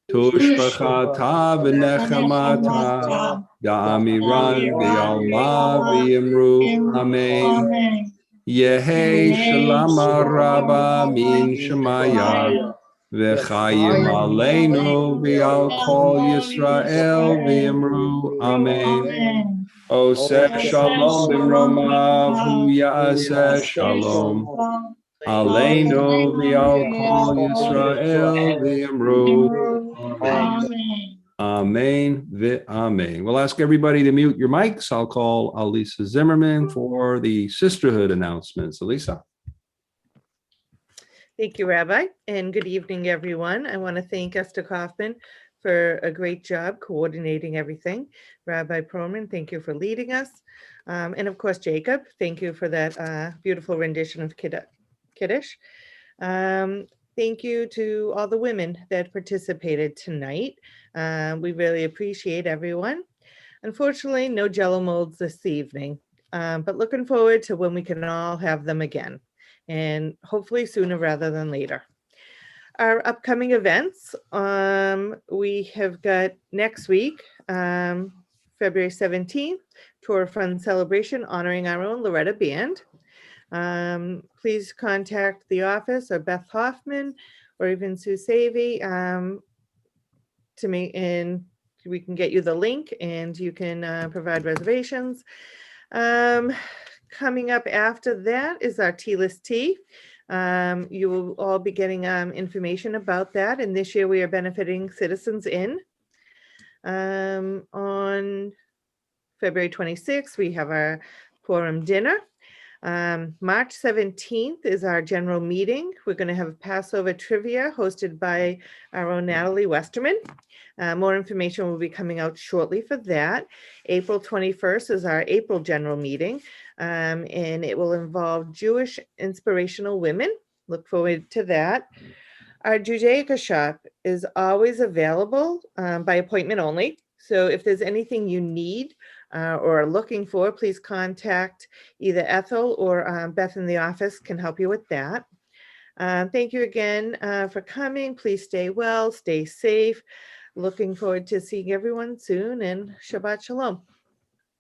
tushbachata v'nechamata da'amiran v'yalma v'yimru amen. Yehei shalama rabba min shemaya v'chayim aleinu v'yal kol Yisrael v'yimru amen. Oseh shalom b'mromav hu ya'aseh shalom aleinu v'yal kol Yisrael v'yimru amen. Amen v'amen. We'll ask everybody to mute your mics. I'll call Alisa Zimmerman for the Sisterhood announcements. Alisa. Thank you, Rabbi, and good evening, everyone. I want to thank Esther Kaufman for a great job coordinating everything. Rabbi Perlman, thank you for leading us. And of course, Jacob, thank you for that beautiful rendition of Kiddush. Thank you to all the women that participated tonight. We really appreciate everyone. Unfortunately, no Jello molds this evening, but looking forward to when we can all have them again, and hopefully sooner rather than later. Our upcoming events, we have got next week, February 17th, Tour Fund Celebration honoring our own Loretta Band. Please contact the office or Beth Hoffman or even Sue Savy to me, and we can get you the link and you can provide reservations. Coming up after that is our Tea-less Tea. You will all be getting information about that. And this year we are benefiting Citizens Inn. On February 26th, we have our quorum dinner. March 17th is our general meeting. We're going to have Passover trivia hosted by our own Natalie Westerman. More information will be coming out shortly for that. April 21st is our April general meeting, and it will involve Jewish inspirational women. Look forward to that. Our Judaica shop is always available by appointment only. So if there's anything you need or are looking for, please contact either Ethel or Beth in the office can help you with that. Thank you again for coming. Please stay well, stay safe. Looking forward to seeing everyone soon, and Shabbat Shalom.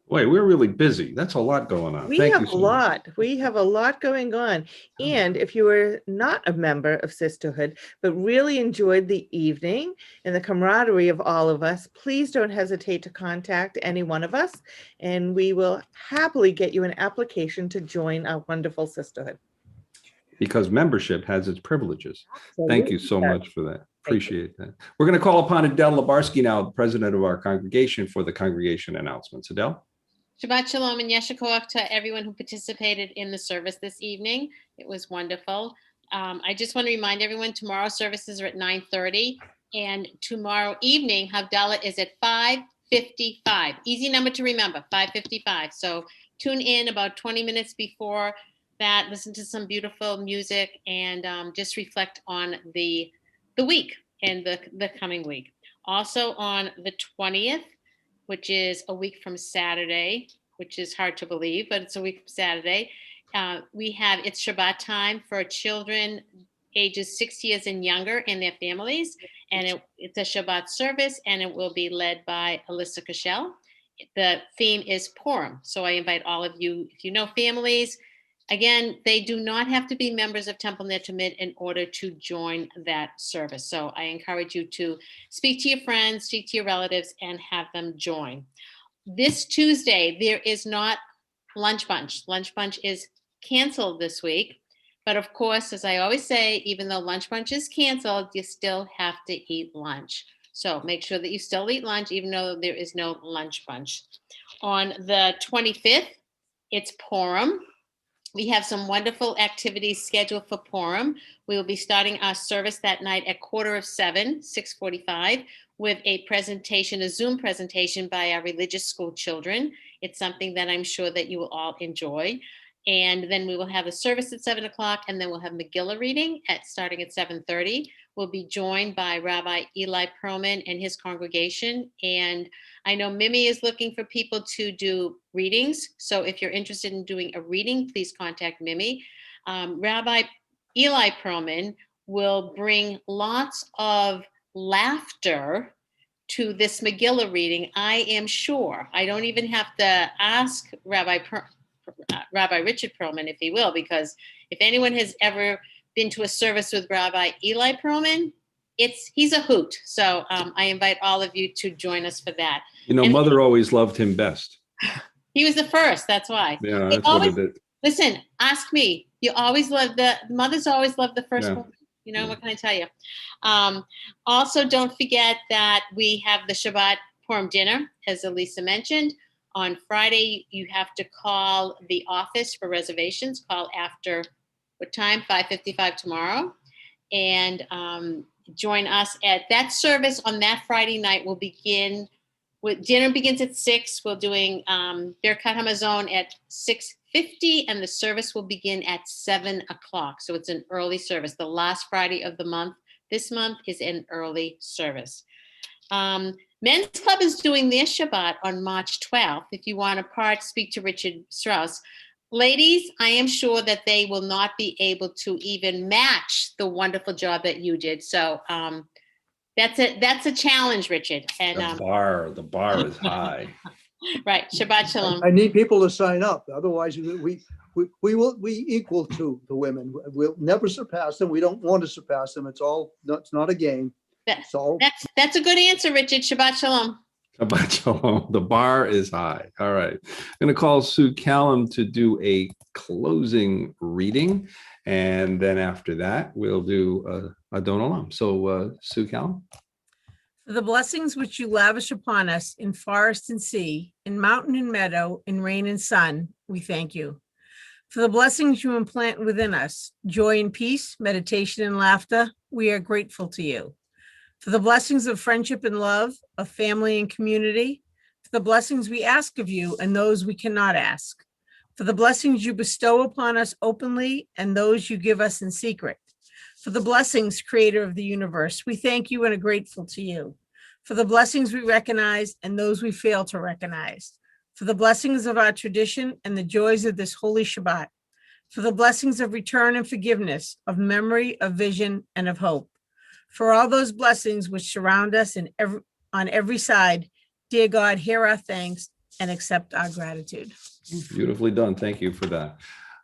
Boy, we're really busy. That's a lot going on. We Thank have you a so much. lot. We have a lot going on. And if you were not a member of Sisterhood, but really enjoyed the evening and the camaraderie of all of us, please don't hesitate to contact any one of us, and we will happily get you an application to join our wonderful Sisterhood. Because membership has its privileges. Thank you so much for that. Appreciate that. We're going to call upon Adele Labarsky now, the president of our congregation, for the congregation announcements. Adele? Shabbat Shalom and Yeshua to everyone who participated in the service this evening. It was wonderful. I just want to remind everyone tomorrow's services are at 9:30. And tomorrow evening, Havdalah is at 5:55. Easy number to remember, 5:55. So tune in about 20 minutes before that, listen to some beautiful music, and just reflect on the week and the coming week. Also on the 20th, which is a week from Saturday, which is hard to believe, but it's a week from Saturday, it's Shabbat time for children ages 6 years and younger and their families. And it's a Shabbat service, and it will be led by Alyssa Cashel. The theme is Purim. So I invite all of you, if you know families, again, they do not have to be members of Temple Ner Tamid in order to join that service. So I encourage you to speak to your friends, speak to your relatives, and have them join. This Tuesday, there is not Lunch Bunch. Lunch Bunch is canceled this week. But of course, as I always say, even though Lunch Bunch is canceled, you still have to eat lunch. So make sure that you still eat lunch, even though there is no Lunch Bunch. On the 25th, it's Purim. We have some wonderful activities scheduled for Purim. We will be starting our service that night at 6:45, 6:45, with a presentation, a Zoom presentation by our religious school children. It's something that I'm sure that you will all enjoy. And then we will have a service at 7 o'clock, and then we'll have Megillah reading starting at 7:30. We'll be joined by Rabbi Eli Perlman and his congregation. And I know Mimi is looking for people to do readings. So if you're interested in doing a reading, please contact Mimi. Rabbi Eli Perlman will bring lots of laughter to this Megillah reading, I am sure. I don't even have to ask Rabbi Richard Perlman if he will, because if anyone has ever been to a service with Rabbi Eli Perlman, he's a hoot. So I invite all of you to join us for that. You know, And Mother always loved him best. he was the first, that's why. Yeah, that's what it is. Listen, ask me. You always love mothers always love the first one. You know, what can I tell you? Also, don't forget that we have the Shabbat Purim dinner, as Elisa mentioned. On Friday, you have to call the office for reservations. Call after what time? 5:55 tomorrow. And join us at that service on that Friday night. Will begin with dinner begins at 6. We're doing Birkat Hamazon at 6:50, and the service will begin at 7 o'clock. So it's an early service. The last Friday of the month, this month, is an early service. Men's Club is doing their Shabbat on March 12th. If you want to speak to Richard Strauss. Ladies, I am sure that they will not be able to even match the wonderful job that you did. So that's a challenge, Richard. And The bar is high. Right. Shabbat Shalom. I need people to sign up. Otherwise, we equal to the women. We'll never surpass them. We don't want to surpass them. It's not a game. That's a good answer, Richard. Shabbat Shalom. Shabbat Shalom. The bar is high. All right. I'm going to call Sue Callum to do a closing reading. And then after that, we'll do a Don Olam. So Sue Callum. For the blessings which you lavish upon us in forest and sea, in mountain and meadow, in rain and sun, we thank you. For the blessings you implant within us, joy and peace, meditation and laughter, we are grateful to you. For the blessings of friendship and love, of family and community, for the blessings we ask of you and those we cannot ask, for the blessings you bestow upon us openly and those you give us in secret, for the blessings, creator of the universe, we thank you and are grateful to you. For the blessings we recognize and those we fail to recognize, for the blessings of our tradition and the joys of this holy Shabbat, for the blessings of return and forgiveness, of memory, of vision, and of hope. For all those blessings which surround us on every side, dear God, hear our thanks and accept our gratitude. Beautifully done. Thank you for that.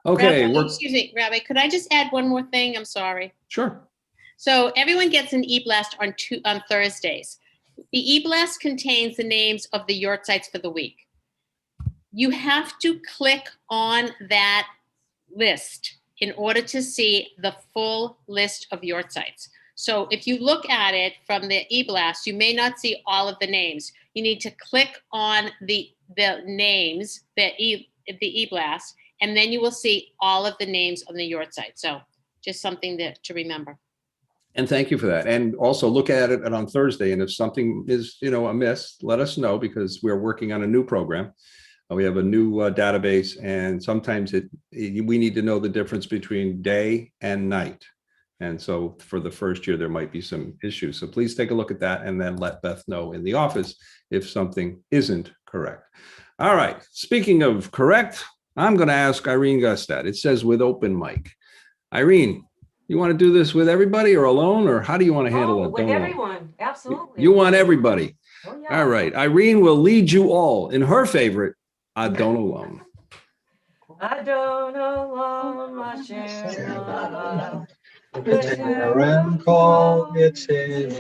Okay. Rabbi, excuse me, Rabbi, could I just add one more thing? I'm sorry. Sure. So everyone gets an e-blast on Thursdays. The e-blast contains the names of the yortzites for the week. You have to click on that list in order to see the full list of yortzites. So if you look at it from the e-blast, you may not see all of the names. You need to click on the names, the e-blast, and then you will see all of the names on the yortzeit. So just something to remember. And thank you for that. And also look at it on Thursday. And if something is, amiss, let us know, because we're working on a new program. We have a new database, and sometimes we need to know the difference between day and night. And so for the first year, there might be some issues. So please take a look at that and then let Beth know in the office if something isn't correct. All right. Speaking of correct, I'm going to ask Irene Gustad. It says with open mic. Irene, you want to do this with everybody or alone, or how do you want to handle it? With everyone, absolutely. You want everybody. Oh, yeah. All right. Irene will lead you all in her favorite, Adon Olam. Adon Olam Asher B'Terem Kol Yitzim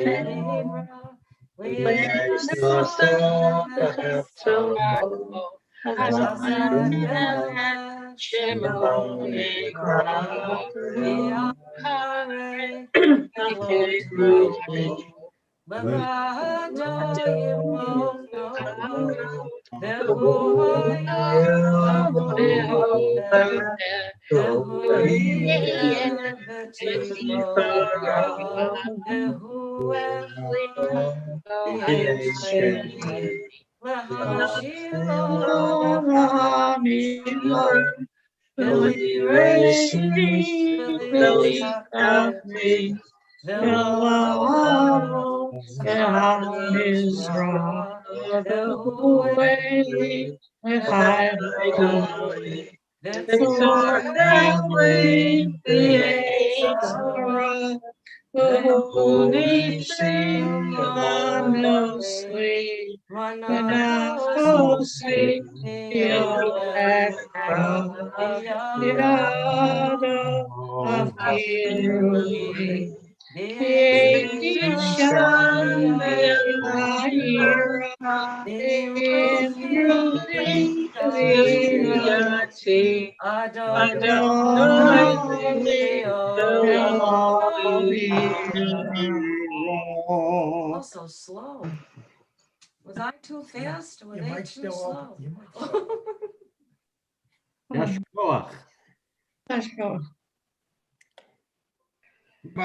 Oh, so slow. Was I too fast or were they too slow?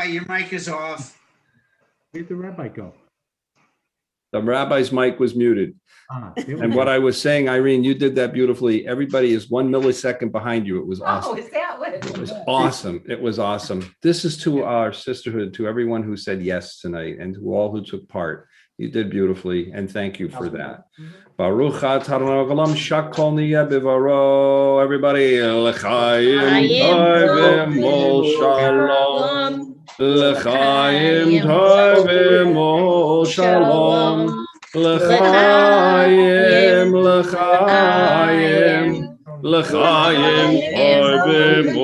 Your mic is off. Where'd the rabbi go? The rabbi's mic was muted. And what I was saying, Irene, you did that beautifully. Everybody is 1 millisecond behind you. It was awesome. Oh, is that what? It was awesome. It was awesome. This is to our sisterhood, to everyone who said yes tonight, and to all who took part. You did beautifully, and thank you for that. Baruch atah Olam shakol niyeh bivaro. Everybody, l'chaim tovim ol shalom. L'chaim tovim ol shalom. L'chaim, l'chaim, l'chaim tovim